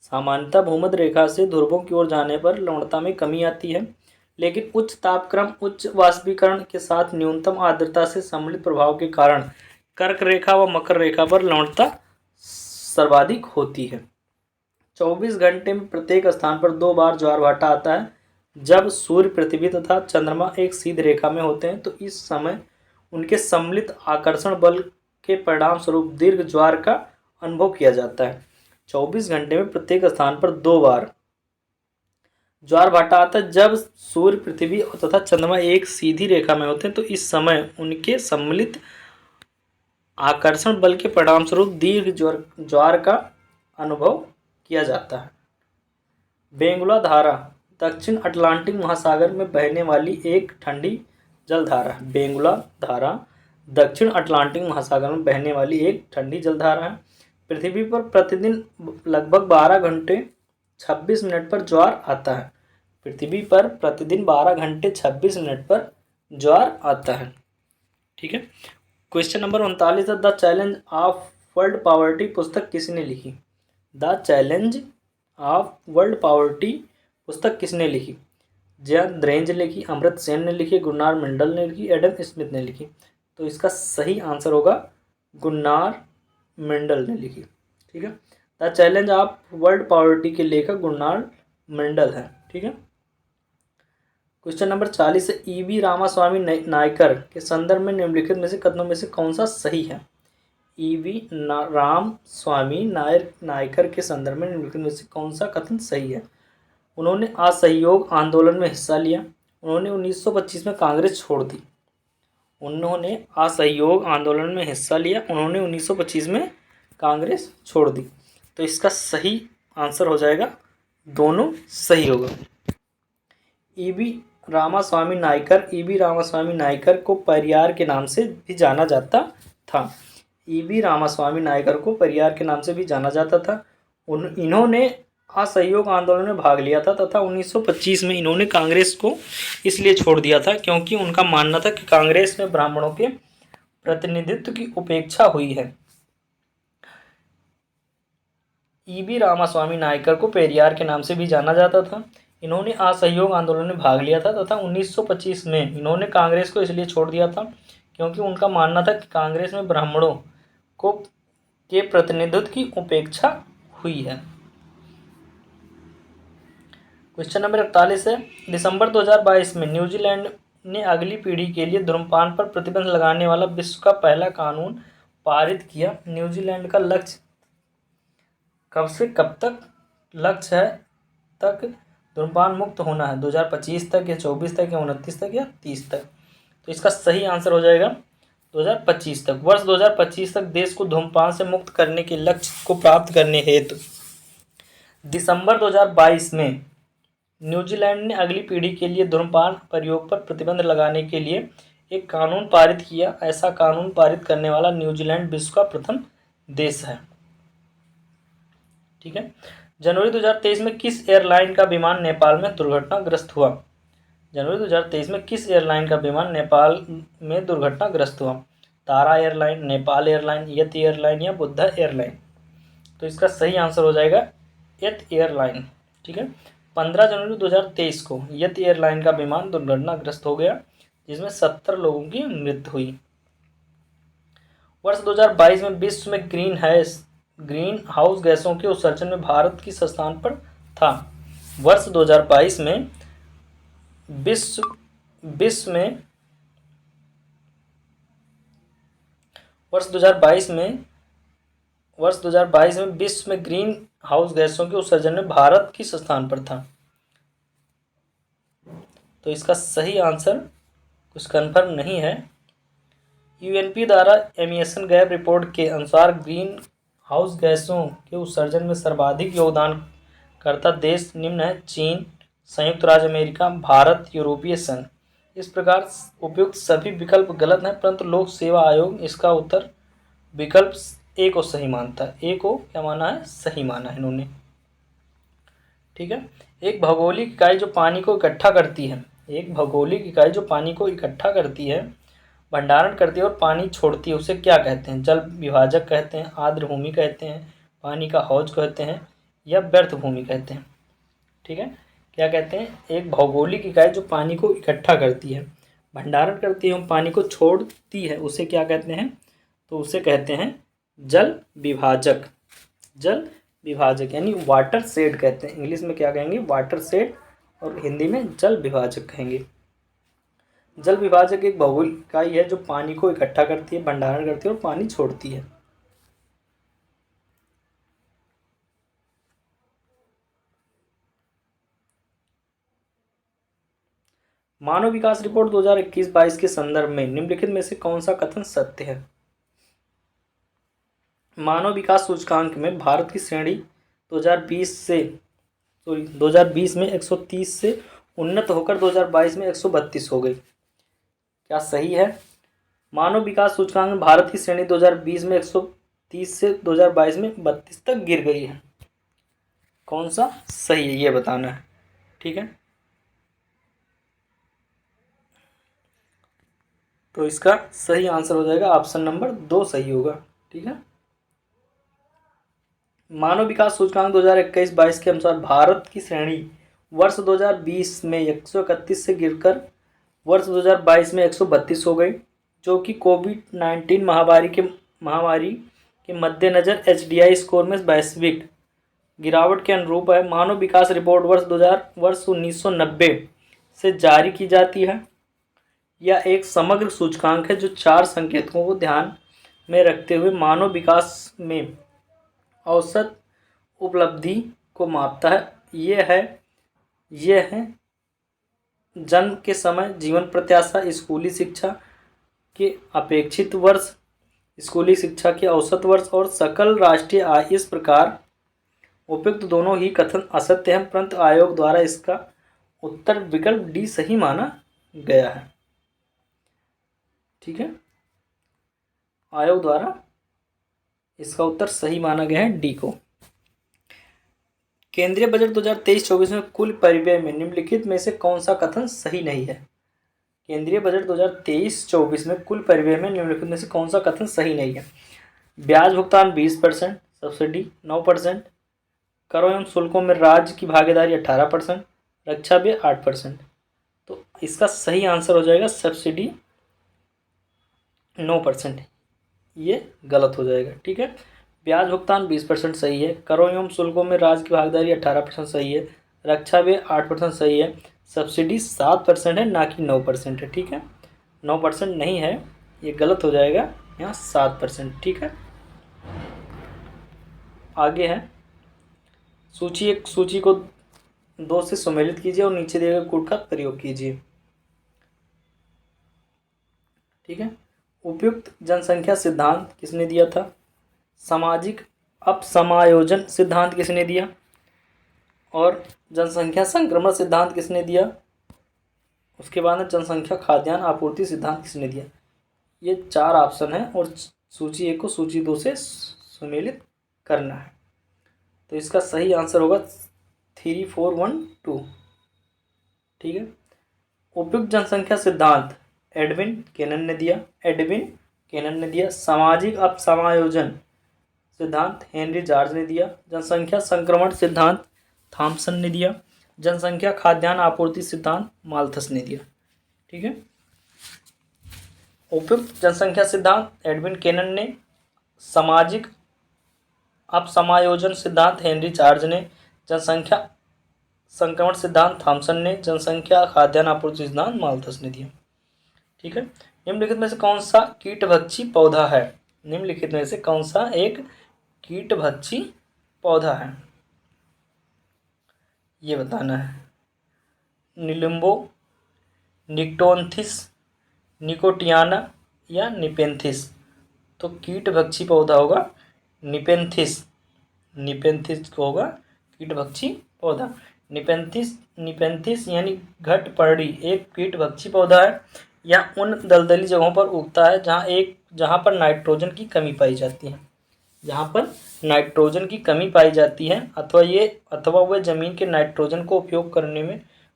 Speaker 1: सामान्यतः भूमध्य रेखा से ध्रुवों की ओर जाने पर लवणता में कमी आती है, लेकिन उच्च तापक्रम, उच्च वाष्पीकरण के साथ न्यूनतम आर्द्रता से सम्मिलित प्रभाव के कारण कर्क रेखा व मकर रेखा पर लवणता सर्वाधिक होती है। 24 घंटे में प्रत्येक स्थान पर 2 बार ज्वार भाटा आता है। जब सूर्य, पृथ्वी तथा चंद्रमा एक सीधी रेखा में होते हैं तो इस समय उनके सम्मिलित आकर्षण बल के परिणाम स्वरूप दीर्घ ज्वार का अनुभव किया जाता है। 24 घंटे में प्रत्येक स्थान पर 2 बार ज्वार भाटा आता है। जब सूर्य, पृथ्वी तथा चंद्रमा एक सीधी रेखा में होते हैं तो इस समय उनके सम्मिलित आकर्षण बल के परिणाम स्वरूप दीर्घ ज्वार का अनुभव किया जाता है। बेंगुला धारा दक्षिण अटलांटिक महासागर में बहने वाली एक ठंडी जलधारा है। बेंगुला धारा दक्षिण अटलांटिक महासागर में बहने वाली एक ठंडी जलधारा है। पृथ्वी पर प्रतिदिन लगभग 12 घंटे 26 मिनट पर ज्वार आता है। पृथ्वी पर प्रतिदिन 12 घंटे 26 मिनट पर ज्वार आता है। ठीक है, क्वेश्चन नंबर 39 है, the challenge of world poverty पुस्तक किसने लिखी? The challenge of world poverty पुस्तक किसने लिखी? जयंत ने लिखी, अमृत सेन ने लिखी, गुन्नार मंडल ने लिखी, एडम स्मिथ ने लिखी। तो इसका सही आंसर होगा गुन्नार मंडल ने लिखी। ठीक है, the challenge of world poverty के लेखक गुन्नार मंडल है। ठीक है, क्वेश्चन नंबर 40 है, ईवी रामास्वामी नायकर के संदर्भ में निम्नलिखित में से कथनों में से कौन सा सही है? ईवी रामस्वामी नायकर के संदर्भ में निम्नलिखित में से कौन सा कथन सही है? उन्होंने असहयोग आंदोलन में हिस्सा लिया। उन्होंने 1925 में कांग्रेस छोड़ दी। उन्होंने असहयोग आंदोलन में हिस्सा लिया। उन्होंने 1925 में कांग्रेस छोड़ दी। तो इसका सही आंसर हो जाएगा, दोनों सही होगा। ईवी रामास्वामी नायकर को परियार के नाम से भी जाना जाता था। ईवी रामास्वामी नायकर को परियार के नाम से भी जाना जाता था। इन्होंने असहयोग आंदोलन में भाग लिया था तथा 1925 में इन्होंने कांग्रेस को इसलिए छोड़ दिया था क्योंकि उनका मानना था कि कांग्रेस में ब्राह्मणों के प्रतिनिधित्व की उपेक्षा हुई है। ईवी रामास्वामी नायकर को पेरियार के नाम से भी जाना जाता था। इन्होंने असहयोग आंदोलन में भाग लिया था तथा 1925 में इन्होंने कांग्रेस को इसलिए छोड़ दिया था क्योंकि उनका मानना था कि कांग्रेस में ब्राह्मणों को के प्रतिनिधित्व की उपेक्षा हुई है। क्वेश्चन नंबर 41 है, दिसंबर 2022 में न्यूजीलैंड ने अगली पीढ़ी के लिए धूम्रपान पर प्रतिबंध लगाने वाला विश्व का पहला कानून पारित किया। न्यूजीलैंड का लक्ष्य कब से कब तक लक्ष्य है तक धूम्रपान मुक्त होना है? 2025 तक या 24 तक या 29 तक या 30 तक? तो इसका सही आंसर हो जाएगा 2025 तक। वर्ष 2025 तक देश को धूम्रपान से मुक्त करने के लक्ष्य को प्राप्त करने हेतु दिसंबर 2022 में न्यूजीलैंड ने अगली पीढ़ी के लिए धूम्रपान प्रयोग पर प्रतिबंध लगाने के लिए एक कानून पारित किया। ऐसा कानून पारित करने वाला न्यूजीलैंड विश्व का प्रथम देश है। ठीक है, जनवरी 2023 में किस एयरलाइन का विमान नेपाल में दुर्घटनाग्रस्त हुआ? जनवरी 2023 में किस एयरलाइन का विमान नेपाल में दुर्घटनाग्रस्त हुआ? तारा एयरलाइन, नेपाल एयरलाइन, यति एयरलाइन या बुद्धा एयरलाइन? तो इसका सही आंसर हो जाएगा यति एयरलाइन। ठीक है, 15 जनवरी 2023 को यति एयरलाइन का विमान दुर्घटनाग्रस्त हो गया जिसमें 70 लोगों की मृत्यु हुई। वर्ष 2022 में विश्व में ग्रीन हाउस गैसों के उत्सर्जन में भारत किस स्थान पर था? वर्ष 2022 में विश्व में ग्रीन हाउस गैसों के उत्सर्जन में भारत किस स्थान पर था? तो इसका सही आंसर कुछ कन्फर्म नहीं है। यूएनपी द्वारा एमिशन गैप रिपोर्ट के अनुसार ग्रीन हाउस गैसों के उत्सर्जन में सर्वाधिक योगदान करता देश निम्न है: चीन, संयुक्त राज्य अमेरिका, भारत, यूरोपीय संघ। इस प्रकार उपयुक्त सभी विकल्प गलत हैं, परंतु लोक सेवा आयोग इसका उत्तर विकल्प ए को सही मानता है। ए को क्या माना है? सही माना है इन्होंने। ठीक है। एक भौगोलिक इकाई जो पानी को इकट्ठा करती है, एक भौगोलिक इकाई जो पानी को इकट्ठा करती है, भंडारण करती है और पानी छोड़ती है, उसे क्या कहते हैं? जल विभाजक कहते हैं, आर्द्र भूमि कहते हैं, पानी का हौज कहते हैं, या व्यर्थ भूमि कहते हैं। ठीक है। क्या कहते हैं? एक भौगोलिक इकाई जो पानी को इकट्ठा करती है, भंडारण करती है और पानी को छोड़ती है, उसे क्या कहते हैं? तो उसे कहते हैं जल विभाजक। जल विभाजक यानी वाटर शेड कहते हैं। इंग्लिश में क्या कहेंगे? वाटर शेड, और हिंदी में जल विभाजक कहेंगे। जल विभाजक एक भौगोलिक इकाई है जो पानी को इकट्ठा करती है, भंडारण करती है और पानी छोड़ती है। मानव विकास रिपोर्ट 2021-22 के संदर्भ में निम्नलिखित में से कौन सा कथन सत्य है? मानव विकास सूचकांक में भारत की श्रेणी 2020 में 130 से उन्नत होकर 2022 में 132 हो गई। क्या सही है? मानव विकास सूचकांक में भारत की श्रेणी 2020 में 130 से 2022 में 32 तक गिर गई है। कौन सा सही है ये बताना है। ठीक है। तो इसका सही आंसर हो जाएगा ऑप्शन नंबर 2 सही होगा। ठीक है। मानव विकास सूचकांक 2021-22 के अनुसार भारत की श्रेणी वर्ष 2020 में 131 से गिरकर वर्ष 2022 में 132 हो गई, जो कि कोविड-19 महामारी के मद्देनज़र एचडीआई स्कोर में वैश्विक गिरावट के अनुरूप है। मानव विकास रिपोर्ट वर्ष 1990 से जारी की जाती है। यह एक समग्र सूचकांक है जो 4 संकेतकों को ध्यान में रखते हुए मानव विकास में औसत उपलब्धि को मापता है। यह है जन्म के समय, जीवन प्रत्याशा, स्कूली शिक्षा के अपेक्षित वर्ष, स्कूली शिक्षा के औसत वर्ष और सकल राष्ट्रीय आय। इस प्रकार उपयुक्त दोनों ही कथन असत्य हैं, परंतु आयोग द्वारा इसका उत्तर विकल्प डी सही माना गया है। ठीक है। आयोग द्वारा इसका उत्तर सही माना गया है डी को। केंद्रीय बजट 2023-24 में कुल परिव्यय में निम्नलिखित में से कौन सा कथन सही नहीं है? केंद्रीय बजट 2023-24 में कुल परिव्यय में निम्नलिखित में से कौन सा कथन सही नहीं है? ब्याज भुगतान 20%, सब्सिडी 9%, करों एवं शुल्कों में राज्य की भागीदारी 18%, रक्षा व्यय 8%। तो इसका सही आंसर हो जाएगा सब्सिडी 9%। ये गलत हो जाएगा। ठीक है। ब्याज भुगतान 20% सही है, करों एवं शुल्कों में राज्य की भागीदारी 18% सही है, रक्षा व्यय 8% सही है, सब्सिडी 7% है, ना कि 9% है। ठीक है। 9% नहीं है, ये गलत हो जाएगा, यहाँ 7%। ठीक है। आगे है सूची को 2 से सम्मिलित कीजिए और नीचे दिए गए कोड का प्रयोग कीजिए। ठीक है। उपयुक्त जनसंख्या सिद्धांत किसने दिया था? सामाजिक अपसमायोजन सिद्धांत किसने दिया? और जनसंख्या संक्रमण सिद्धांत किसने दिया? उसके बाद में जनसंख्या खाद्यान्न आपूर्ति सिद्धांत किसने दिया? ये 4 ऑप्शन है और सूची 1 को सूची 2 से सम्मिलित करना है। तो इसका सही आंसर होगा 3412। ठीक है। उपयुक्त जनसंख्या सिद्धांत एडविन केनन ने दिया। सामाजिक अपसमायोजन सिद्धांत हेनरी जॉर्ज ने दिया। जनसंख्या संक्रमण सिद्धांत थॉमसन ने दिया। जनसंख्या खाद्यान्न आपूर्ति सिद्धांत माल्थस ने दिया। ठीक है। उपयुक्त जनसंख्या सिद्धांत एडविन केनन ने, सामाजिक अपसमायोजन सिद्धांत हेनरी जॉर्ज ने, जनसंख्या संक्रमण सिद्धांत थॉमसन ने, जनसंख्या खाद्यान्न आपूर्ति सिद्धांत माल्थस ने दिया। ठीक है। निम्नलिखित में से कौन सा कीटभक्षी पौधा है? निम्नलिखित में से कौन सा एक कीटभक्षी पौधा है, ये बताना है। निलिम्बो, निक्टोन्थिस, निकोटियाना या निपेंथिस? तो कीटभक्षी पौधा होगा निपेंथिस। निपेंथिस होगा कीटभक्षी पौधा। निपेंथिस यानी घटपर्णी एक कीटभक्षी पौधा है। यह उन दलदली जगहों पर उगता है जहाँ पर नाइट्रोजन की कमी पाई जाती है। जहाँ पर नाइट्रोजन की कमी पाई जाती है अथवा वह जमीन के नाइट्रोजन को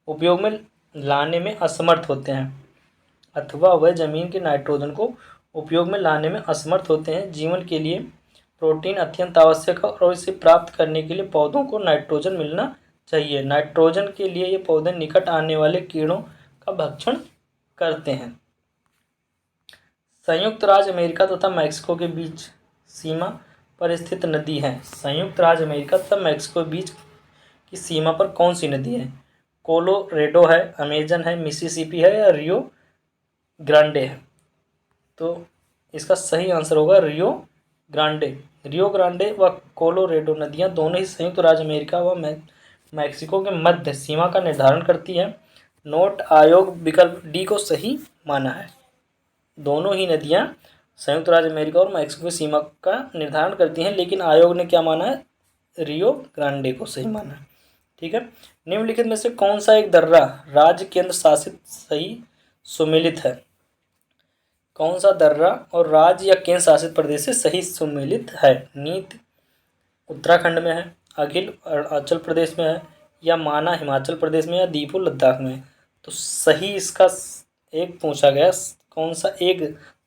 Speaker 1: उपयोग में लाने में असमर्थ होते हैं। अथवा वह जमीन के नाइट्रोजन को उपयोग में लाने में असमर्थ होते हैं। जीवन के लिए प्रोटीन अत्यंत आवश्यक है और इसे प्राप्त करने के लिए पौधों को नाइट्रोजन मिलना चाहिए। नाइट्रोजन के लिए ये पौधे निकट आने वाले कीड़ों का भक्षण करते हैं। संयुक्त राज्य अमेरिका तथा मैक्सिको के बीच सीमा पर स्थित नदी है। संयुक्त राज्य अमेरिका तथा मैक्सिको के बीच की सीमा पर कौन सी नदी है? कोलोरेडो है, अमेजन है, मिसिसिपी है या रियो ग्रांडे है? तो इसका सही आंसर होगा रियो ग्रांडे। रियो ग्रांडे व कोलोरेडो नदियां दोनों ही संयुक्त राज्य अमेरिका व मैक्सिको के मध्य सीमा का निर्धारण करती है। नोट आयोग विकल्प डी को सही माना है। दोनों ही नदियां संयुक्त राज्य अमेरिका और मैक्सिको की सीमा का निर्धारण करती हैं, लेकिन आयोग ने क्या माना है? रियो ग्रांडे को सही माना है। ठीक है। निम्नलिखित में से कौन सा एक दर्रा राज्य केंद्र शासित सही सुमेलित है? कौन सा दर्रा और राज्य या केंद्र शासित प्रदेश से सही सुमेलित है? नीत उत्तराखंड में है, अगिल अरुणाचल प्रदेश में है या माना हिमाचल प्रदेश में या दीपू लद्दाख में है? तो सही इसका एक पूछा गया कौन सा एक,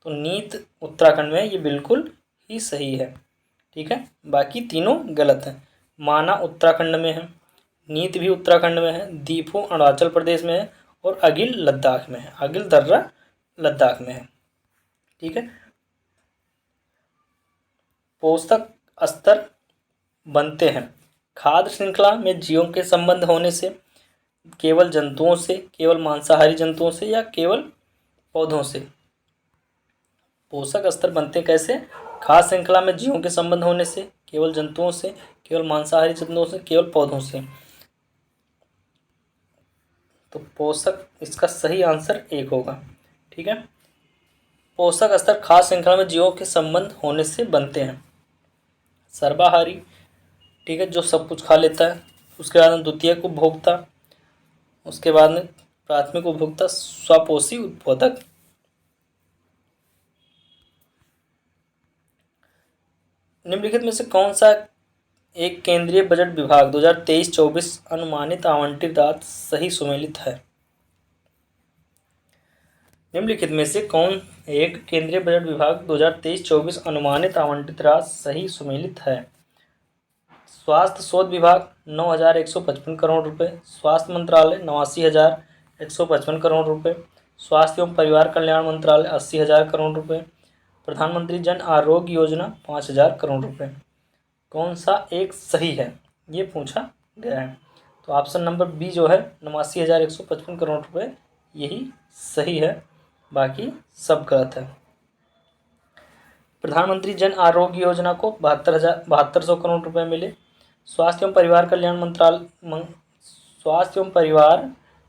Speaker 1: तो नीत उत्तराखंड में है, ये बिल्कुल ही सही है। ठीक है, बाकी तीनों गलत हैं। माना उत्तराखंड में है, नीत भी उत्तराखंड में है, दीपू अरुणाचल प्रदेश में है और अगिल लद्दाख में है। अगिल दर्रा लद्दाख में है। ठीक है। पोषक स्तर बनते हैं खाद्य श्रृंखला में जीवों के संबंध होने से, केवल जंतुओं से, केवल मांसाहारी जंतुओं से या केवल पौधों से? पोषक स्तर बनते कैसे? खाद्य श्रृंखला में जीवों के संबंध होने से, केवल जंतुओं से, केवल मांसाहारी जंतुओं से, केवल पौधों से। तो पोषक इसका सही आंसर एक होगा। ठीक है। पोषक स्तर खाद्य श्रृंखला में जीवों के संबंध होने से बनते हैं। सर्वाहारी, ठीक है, जो सब कुछ खा लेता है। उसके बाद में द्वितीयक उपभोक्ता, उसके बाद में प्राथमिक उपभोक्ता, स्वपोषी उत्पादक। निम्नलिखित में से कौन सा एक केंद्रीय बजट विभाग 2023-24 अनुमानित आवंटित राशि सही सुमेलित है? निम्नलिखित में से कौन एक केंद्रीय बजट विभाग 2023-24 अनुमानित आवंटित राशि सही सुमेलित है? स्वास्थ्य शोध विभाग 9,155 करोड़ रुपए, स्वास्थ्य मंत्रालय 89,155 करोड़ रुपए, स्वास्थ्य एवं परिवार कल्याण मंत्रालय 80,000 करोड़ रुपए, प्रधानमंत्री जन आरोग्य योजना 5,000 करोड़ रुपए। कौन सा एक सही है, ये पूछा गया है। तो ऑप्शन नंबर बी जो है 89,155 करोड़ रुपए, यही सही है, बाकी सब गलत है। प्रधानमंत्री जन आरोग्य योजना को 72,सौ करोड़ रुपए मिले। स्वास्थ्य एवं परिवार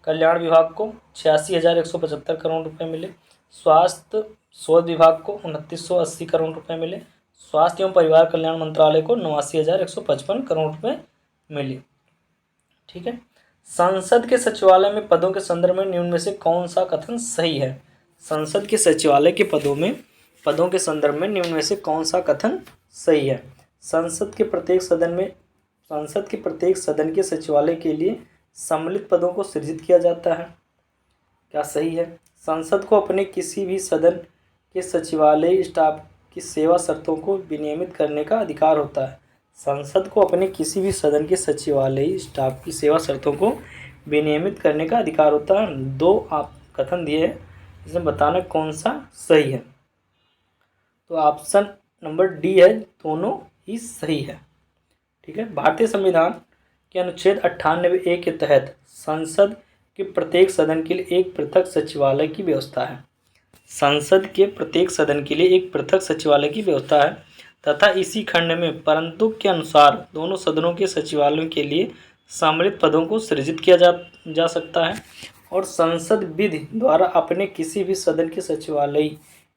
Speaker 1: कल्याण विभाग को 86,175 करोड़ रुपए मिले। स्वास्थ्य शोध विभाग को 2980 करोड़ रुपए मिले। स्वास्थ्य एवं परिवार कल्याण मंत्रालय को 89,155 करोड़ रुपए मिले। ठीक है। संसद के सचिवालय में पदों के संदर्भ में निम्न में से कौन सा कथन सही है? संसद के सचिवालय के पदों के संदर्भ में निम्न में से कौन सा कथन सही है? संसद के प्रत्येक सदन के सचिवालय के लिए सम्मिलित पदों को सृजित किया जाता है। क्या सही है? संसद को अपने किसी भी सदन के सचिवालय स्टाफ की सेवा शर्तों को विनियमित करने का अधिकार होता है। संसद को अपने किसी भी सदन के सचिवालय स्टाफ की सेवा शर्तों को विनियमित करने का अधिकार होता है। दो आप कथन दिए हैं, इसमें बताना कौन सा सही है। तो ऑप्शन नंबर डी है, दोनों ही सही है। ठीक है। भारतीय संविधान के अनुच्छेद 98A के तहत संसद के प्रत्येक सदन के लिए एक पृथक सचिवालय की व्यवस्था है। संसद के प्रत्येक सदन के लिए एक पृथक सचिवालय की व्यवस्था है तथा इसी खंड में परंतु के अनुसार दोनों सदनों के सचिवालयों के लिए सम्मिलित पदों को सृजित किया जा सकता है और संसद विधि द्वारा अपने किसी भी सदन के सचिवालय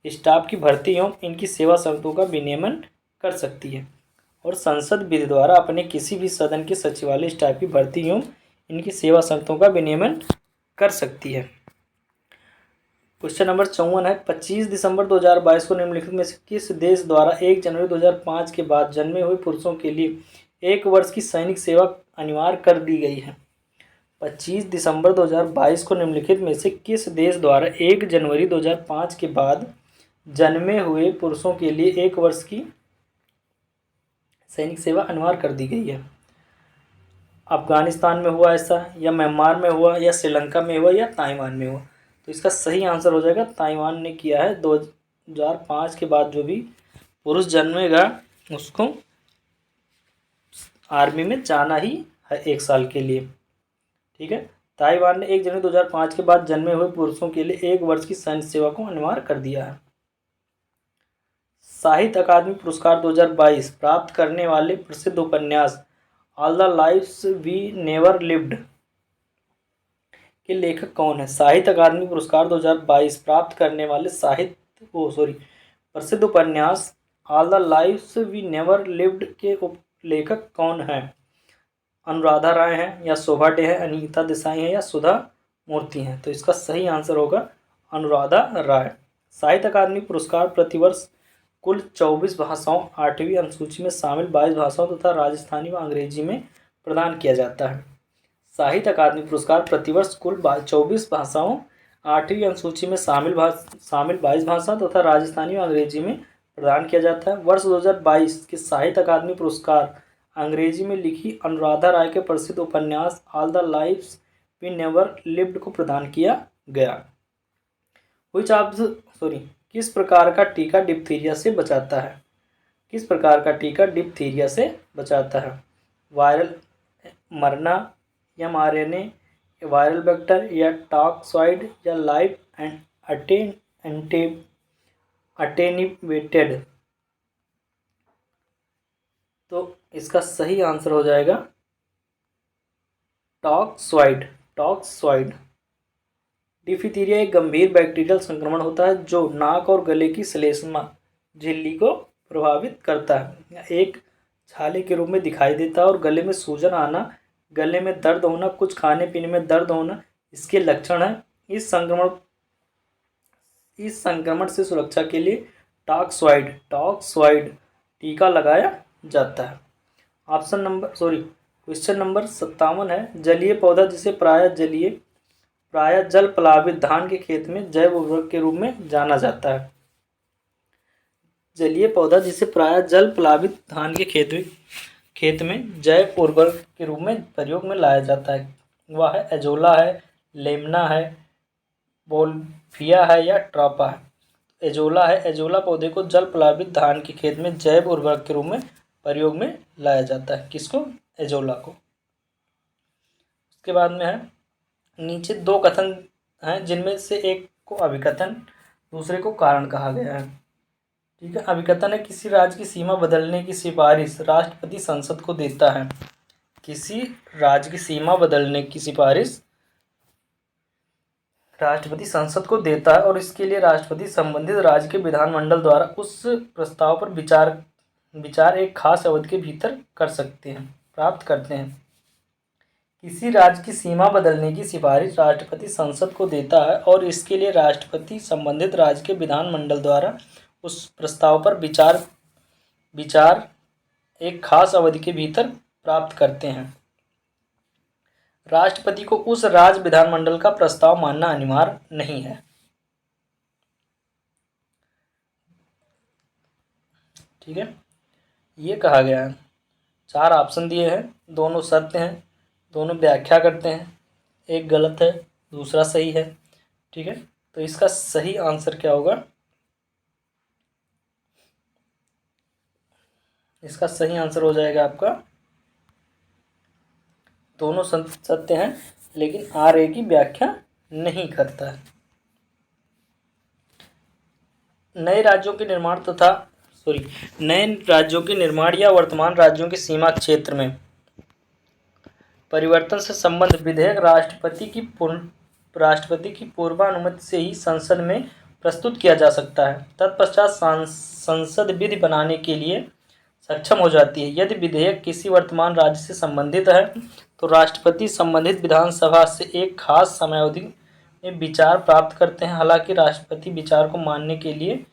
Speaker 1: स्टाफ की भर्ती एवं इनकी सेवा शर्तों का विनियमन कर सकती है। और संसद विधि द्वारा अपने किसी भी सदन के सचिवालय स्टाफ की भर्ती एवं इनकी सेवा शर्तों का विनियमन कर सकती है। क्वेश्चन नंबर 54 है 25 दिसंबर 2022 को निम्नलिखित में से किस देश द्वारा 1 जनवरी 2005 के बाद जन्मे हुए पुरुषों के लिए 1 वर्ष की सैनिक सेवा अनिवार्य कर दी गई है। 25 दिसंबर 2022 को निम्नलिखित में से किस देश द्वारा 1 जनवरी 2005 के बाद जन्मे हुए पुरुषों के लिए 1 वर्ष की सैनिक सेवा अनिवार्य कर दी गई है। अफगानिस्तान में हुआ ऐसा, या म्यांमार में हुआ, या श्रीलंका में हुआ, या ताइवान में हुआ। तो इसका सही आंसर हो जाएगा ताइवान ने किया है। 2005 के बाद जो भी पुरुष जन्मेगा उसको आर्मी में जाना ही है 1 साल के लिए। ठीक है, ताइवान ने 1 जनवरी 2005 के बाद जन्मे हुए पुरुषों के लिए 1 वर्ष की सैन्य सेवा को अनिवार्य कर दिया है। साहित्य अकादमी पुरस्कार 2022 प्राप्त करने वाले प्रसिद्ध उपन्यास all the lives we never lived के लेखक कौन है? साहित्य अकादमी पुरस्कार 2022 प्राप्त करने वाले प्रसिद्ध उपन्यास all the lives we never lived के लेखक कौन हैं? अनुराधा राय हैं, या शोभा डे है, अनीता देसाई है, या सुधा मूर्ति हैं। तो इसका सही आंसर होगा अनुराधा राय। साहित्य अकादमी पुरस्कार प्रतिवर्ष कुल 24 भाषाओं 8वीं अनुसूची में शामिल 22 भाषाओं तथा राजस्थानी व अंग्रेजी में प्रदान किया जाता है। साहित्य अकादमी पुरस्कार प्रतिवर्ष कुल 24 भाषाओं 8वीं अनुसूची में शामिल 22 भाषा तथा राजस्थानी व अंग्रेजी में प्रदान किया जाता है। वर्ष 2022 के साहित्य अकादमी पुरस्कार अंग्रेजी में लिखी अनुराधा राय के प्रसिद्ध उपन्यास all the lives we never lived को प्रदान किया गया। किस प्रकार का टीका डिप्थीरिया से बचाता है? किस प्रकार का टीका डिप्थीरिया से बचाता है? वायरल मरना, mRNA, वायरल वेक्टर, या टॉक्सॉइड, या लाइव अटेन्यूएटेड। तो इसका सही आंसर हो जाएगा टॉक्सॉइड। डिप्थीरिया एक गंभीर बैक्टीरियल संक्रमण होता है जो नाक और गले की श्लेष्मा झिल्ली को प्रभावित करता है। एक छाले के रूप में दिखाई देता है और गले में सूजन आना, गले में दर्द होना, कुछ खाने पीने में दर्द होना इसके लक्षण है। इस संक्रमण से सुरक्षा के लिए टॉक्सॉइड टीका लगाया जाता है। क्वेश्चन नंबर 57 है जलीय पौधा जिसे प्रायः जल प्लावित धान के खेत में जैव उर्वरक के रूप में जाना जाता है। जलीय पौधा जिसे प्रायः जल प्लावित धान के खेत में जैव उर्वरक के रूप में प्रयोग में लाया जाता है वह है एजोला है, लेमना है, बोल्फिया है, या ट्रापा है। एजोला है। एजोला पौधे को जल प्लावित धान के खेत में जैव उर्वरक के रूप में प्रयोग में लाया जाता है। किसको? एजोला को। उसके बाद में है नीचे 2 कथन हैं जिनमें से एक को अभिकथन दूसरे को कारण कहा गया है। ठीक है, अभिकथन है किसी राज्य की सीमा बदलने की सिफारिश राष्ट्रपति संसद को देता है। किसी राज्य की सीमा बदलने की सिफारिश राष्ट्रपति संसद को देता है और इसके लिए राष्ट्रपति संबंधित राज्य के विधानमंडल द्वारा उस प्रस्ताव पर विचार एक खास अवधि के भीतर प्राप्त करते हैं। किसी राज्य की सीमा बदलने की सिफारिश राष्ट्रपति संसद को देता है और इसके लिए राष्ट्रपति संबंधित राज्य के विधानमंडल द्वारा उस प्रस्ताव पर विचार एक खास अवधि के भीतर प्राप्त करते हैं। राष्ट्रपति को उस राज्य विधानमंडल का प्रस्ताव मानना अनिवार्य नहीं है। ठीक है, ये कहा गया है। 4 ऑप्शन दिए हैं, दोनों सत्य हैं, दोनों व्याख्या करते हैं, एक गलत है दूसरा सही है। ठीक है, तो इसका सही आंसर क्या होगा? इसका सही आंसर हो जाएगा आपका दोनों सत्य हैं लेकिन RA की व्याख्या नहीं करता है। नए राज्यों के निर्माण या वर्तमान राज्यों के सीमा क्षेत्र में परिवर्तन से संबंध विधेयक राष्ट्रपति की पूर्वानुमति से ही संसद में प्रस्तुत किया जा सकता है। तत्पश्चात संसद विधि बनाने के लिए सक्षम हो जाती है। यदि विधेयक किसी वर्तमान राज्य से संबंधित है तो राष्ट्रपति संबंधित विधानसभा से एक खास समयावधि में विचार प्राप्त करते हैं। हालांकि राष्ट्रपति विचार को मानने के लिए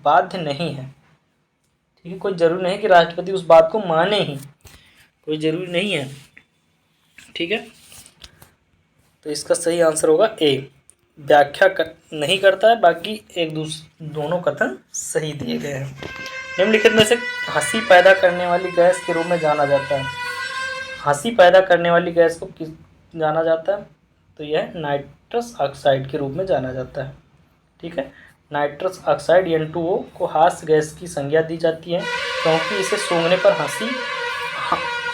Speaker 1: बाध्य नहीं है। ठीक है, कोई जरूरी नहीं कि राष्ट्रपति उस बात को माने ही, कोई जरूरी नहीं है। ठीक है, तो इसका सही आंसर होगा ए। व्याख्या नहीं करता है, बाकी दोनों कथन सही दिए गए हैं। निम्नलिखित में से हंसी पैदा करने वाली गैस के रूप में जाना जाता है। हंसी पैदा करने वाली गैस को किस जाना जाता है? तो यह नाइट्रस ऑक्साइड के रूप में जाना जाता है। ठीक है, नाइट्रस ऑक्साइड N2O को हास्य गैस की संज्ञा दी जाती है क्योंकि इसे सूंघने पर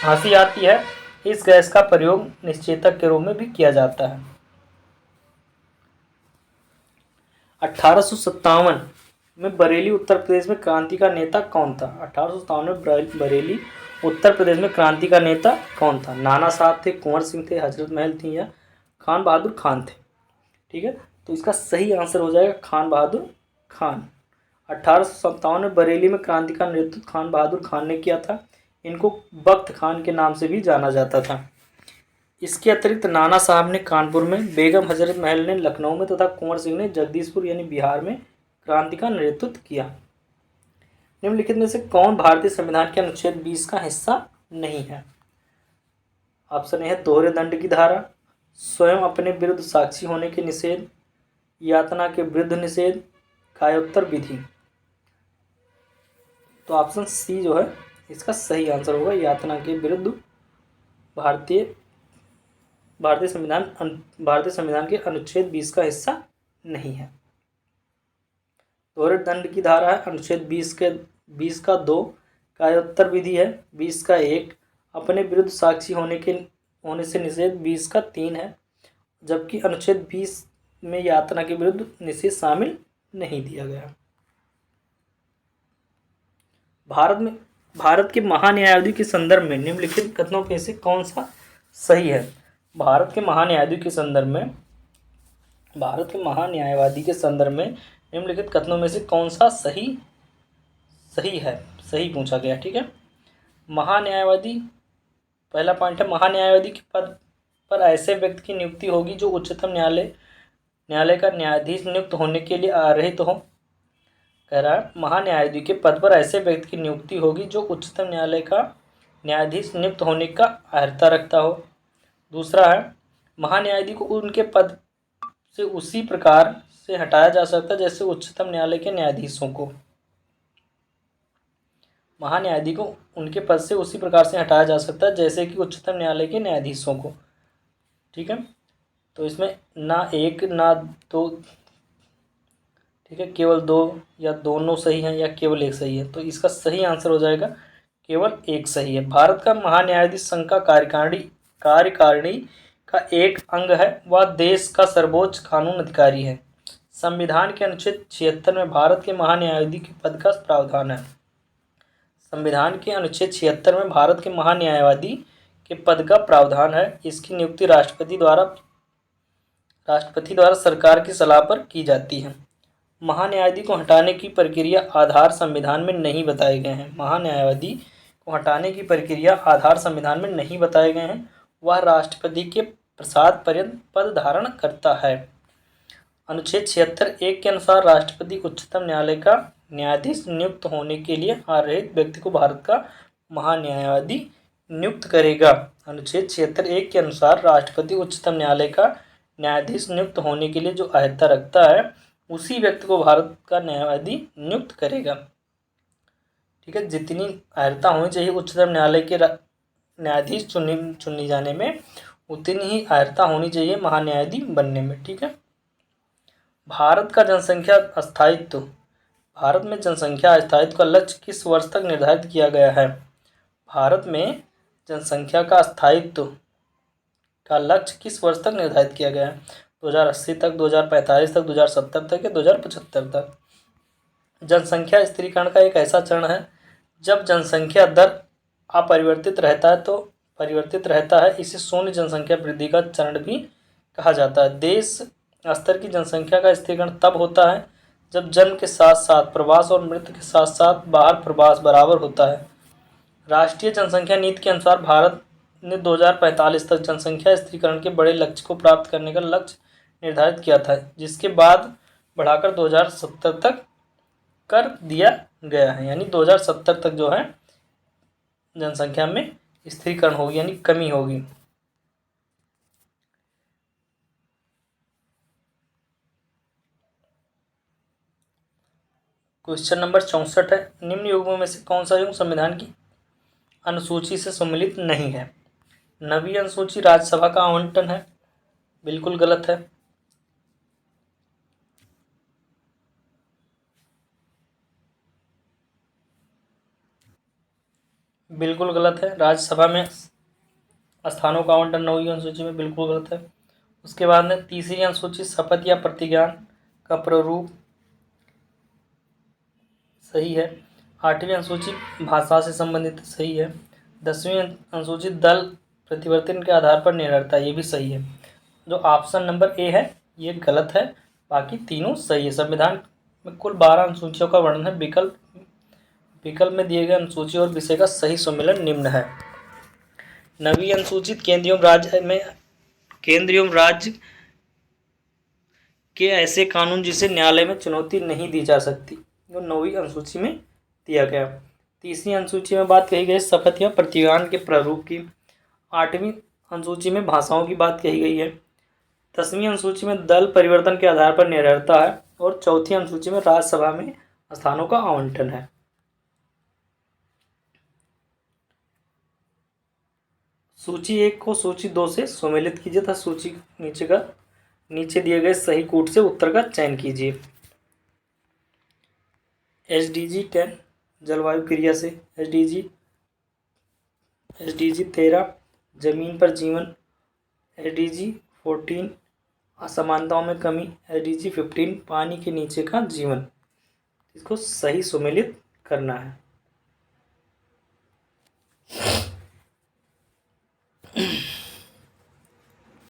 Speaker 1: हंसी आती है। इस गैस का प्रयोग निश्चेतक के रूप में भी किया जाता है। 1857 में बरेली उत्तर प्रदेश में क्रांति का नेता कौन था? 1857 में बरेली उत्तर प्रदेश में क्रांति का नेता कौन था? नाना साहब थे, कुंवर सिंह थे, हजरत महल थी या खान बहादुर खान थे? ठीक है, तो इसका सही आंसर हो जाएगा खान बहादुर खान। 1857 में बरेली में क्रांति का नेतृत्व खान बहादुर खान ने किया था। इनको बख्त खान के नाम से भी जाना जाता था। इसके अतिरिक्त नाना साहब ने कानपुर में, बेगम हजरत महल ने लखनऊ में तथा कुंवर सिंह ने जगदीशपुर यानी बिहार में क्रांति का नेतृत्व किया। निम्नलिखित में से कौन भारतीय संविधान के अनुच्छेद 20 का हिस्सा नहीं है? ऑप्शन ए है दोहरे दंड की धारा, स्वयं अपने विरुद्ध साक्षी होने के निषेध, यातना के विरुद्ध निषेध, कायोत्तर विधि। तो ऑप्शन सी जो है इसका सही आंसर होगा, यातना के विरुद्ध भारतीय संविधान के अनुच्छेद 20 का हिस्सा नहीं है। दोहरे दंड की धारा है अनुच्छेद 20 का 2, कायोत्तर विधि है 20 का 1, अपने विरुद्ध साक्षी होने से निषेध 20 का 3 है, जबकि अनुच्छेद 20 में यातना के विरुद्ध निषेध शामिल नहीं दिया गया। भारत के महान्यायालय के संदर्भ में निम्नलिखित कथनों में से कौन सा सही है? भारत के महान्यायालय के संदर्भ में निम्नलिखित कथनों में से कौन सा सही है? सही पूछा गया। ठीक है, महान्यायवादी, पहला पॉइंट है महान्यायवादी के पद पर ऐसे व्यक्ति की नियुक्ति होगी जो उच्चतम न्यायालय का न्यायाधीश नियुक्त होने के लिए अर्हित हो। कह रहा है महान्यायाधीश के पद पर ऐसे व्यक्ति की नियुक्ति होगी जो उच्चतम न्यायालय का न्यायाधीश नियुक्त होने का अर्हता रखता हो। दूसरा है महान्यायाधीश को उनके पद से उसी प्रकार से हटाया जा सकता है जैसे उच्चतम न्यायालय के न्यायाधीशों को। महान्यायाधीश को उनके पद से उसी प्रकार से हटाया जा सकता है जैसे कि उच्चतम न्यायालय के न्यायाधीशों को। ठीक है, तो इसमें ना एक ना दो, ठीक है, केवल 2 या दोनों सही हैं या केवल एक सही है। तो इसका सही आंसर हो जाएगा केवल एक सही है। भारत का महान्यायाधीश संघ का कार्यकारिणी का एक अंग है। वह देश का सर्वोच्च कानून अधिकारी है। संविधान के अनुच्छेद 76 में भारत के महान्यायाधीश के पद का प्रावधान है। संविधान के अनुच्छेद 76 में भारत के महान्यायवादी के पद का प्रावधान है। इसकी नियुक्ति राष्ट्रपति द्वारा सरकार की सलाह पर की जाती है। महान्यायाधीश को हटाने की प्रक्रिया आधार संविधान में नहीं बताए गए हैं। महान्यायाधीश को हटाने की प्रक्रिया आधार संविधान में नहीं बताए गए हैं। वह राष्ट्रपति के प्रसाद पर्यंत पद धारण करता है। अनुच्छेद 76(1) के अनुसार राष्ट्रपति उच्चतम न्यायालय का न्यायाधीश नियुक्त होने के लिए अर्हित व्यक्ति को भारत का महान्यायाधीश नियुक्त करेगा। अनुच्छेद 76(1) के अनुसार राष्ट्रपति उच्चतम न्यायालय का न्यायाधीश नियुक्त होने के लिए जो अर्हता रखता है उसी व्यक्ति को भारत का न्यायाधीश नियुक्त करेगा। ठीक है, जितनी अर्हता होनी चाहिए उच्चतम न्यायालय के न्यायाधीश चुनी जाने में, उतनी ही अर्हता होनी चाहिए महान्यायाधीश बनने में। ठीक है, भारत में जनसंख्या स्थायित्व का लक्ष्य किस वर्ष तक निर्धारित किया गया है? भारत में जनसंख्या का स्थायित्व का लक्ष्य किस वर्ष तक निर्धारित किया गया है? 2080 तक, 2045 तक, 2070 तक या 2075 तक? जनसंख्या स्थिरीकरण का एक ऐसा चरण है जब जनसंख्या दर अपरिवर्तित रहता है। इसे शून्य जनसंख्या वृद्धि का चरण भी कहा जाता है। देश स्तर की जनसंख्या का स्थिरीकरण तब होता है जब जन्म के साथ साथ प्रवास और मृत्यु के साथ साथ बाहर प्रवास बराबर होता है। राष्ट्रीय जनसंख्या नीति के अनुसार भारत ने 2045 तक जनसंख्या स्थिरीकरण के बड़े लक्ष्य को प्राप्त करने का लक्ष्य निर्धारित किया था, जिसके बाद बढ़ाकर 2070 तक कर दिया गया है। यानी 2070 तक जो है जनसंख्या में स्थिरीकरण होगी, यानी कमी होगी। क्वेश्चन नंबर 64 है, निम्न युग्मों में से कौन सा युग्म संविधान की अनुसूची से सम्मिलित नहीं है? 9वीं अनुसूची राज्यसभा का आवंटन है, बिल्कुल गलत है। बिल्कुल गलत है। राज्यसभा में स्थानों का आवंटन 9वीं अनुसूची में बिल्कुल गलत है। उसके बाद में 3री अनुसूची शपथ या प्रतिज्ञान का प्रारूप सही है। 8वीं अनुसूची भाषा से संबंधित सही है। 10वीं अनुसूची दल प्रतिवर्तन के आधार पर निर्णय, ये भी सही है। जो ऑप्शन नंबर ए है ये गलत है, बाकी तीनों सही है। संविधान में कुल 12 अनुसूचियों का वर्णन है। विकल्प में दिए गए अनुसूची और विषय का सही सम्मिलन निम्न है। 9वीं अनुसूचित केंद्र एवं राज्य के ऐसे कानून जिसे न्यायालय में चुनौती नहीं दी जा सकती, जो 9वीं अनुसूची में दिया गया। 3री अनुसूची में बात कही गई शपथ या प्रतिज्ञान के प्रारूप की। 8वीं अनुसूची में भाषाओं की बात कही गई है। 10वीं अनुसूची में दल परिवर्तन के आधार पर निर्भरता है और 4थी अनुसूची में राज्यसभा में स्थानों का आवंटन है। सूची 1 को सूची 2 से सम्मिलित कीजिए तथा सूची नीचे दिए गए सही कूट से उत्तर का चयन कीजिए। SDG 10 जलवायु क्रिया से, SDG 13 जमीन पर जीवन, SDG 14 असमानताओं में कमी, SDG 15 पानी के नीचे का जीवन। इसको सही सम्मिलित करना है।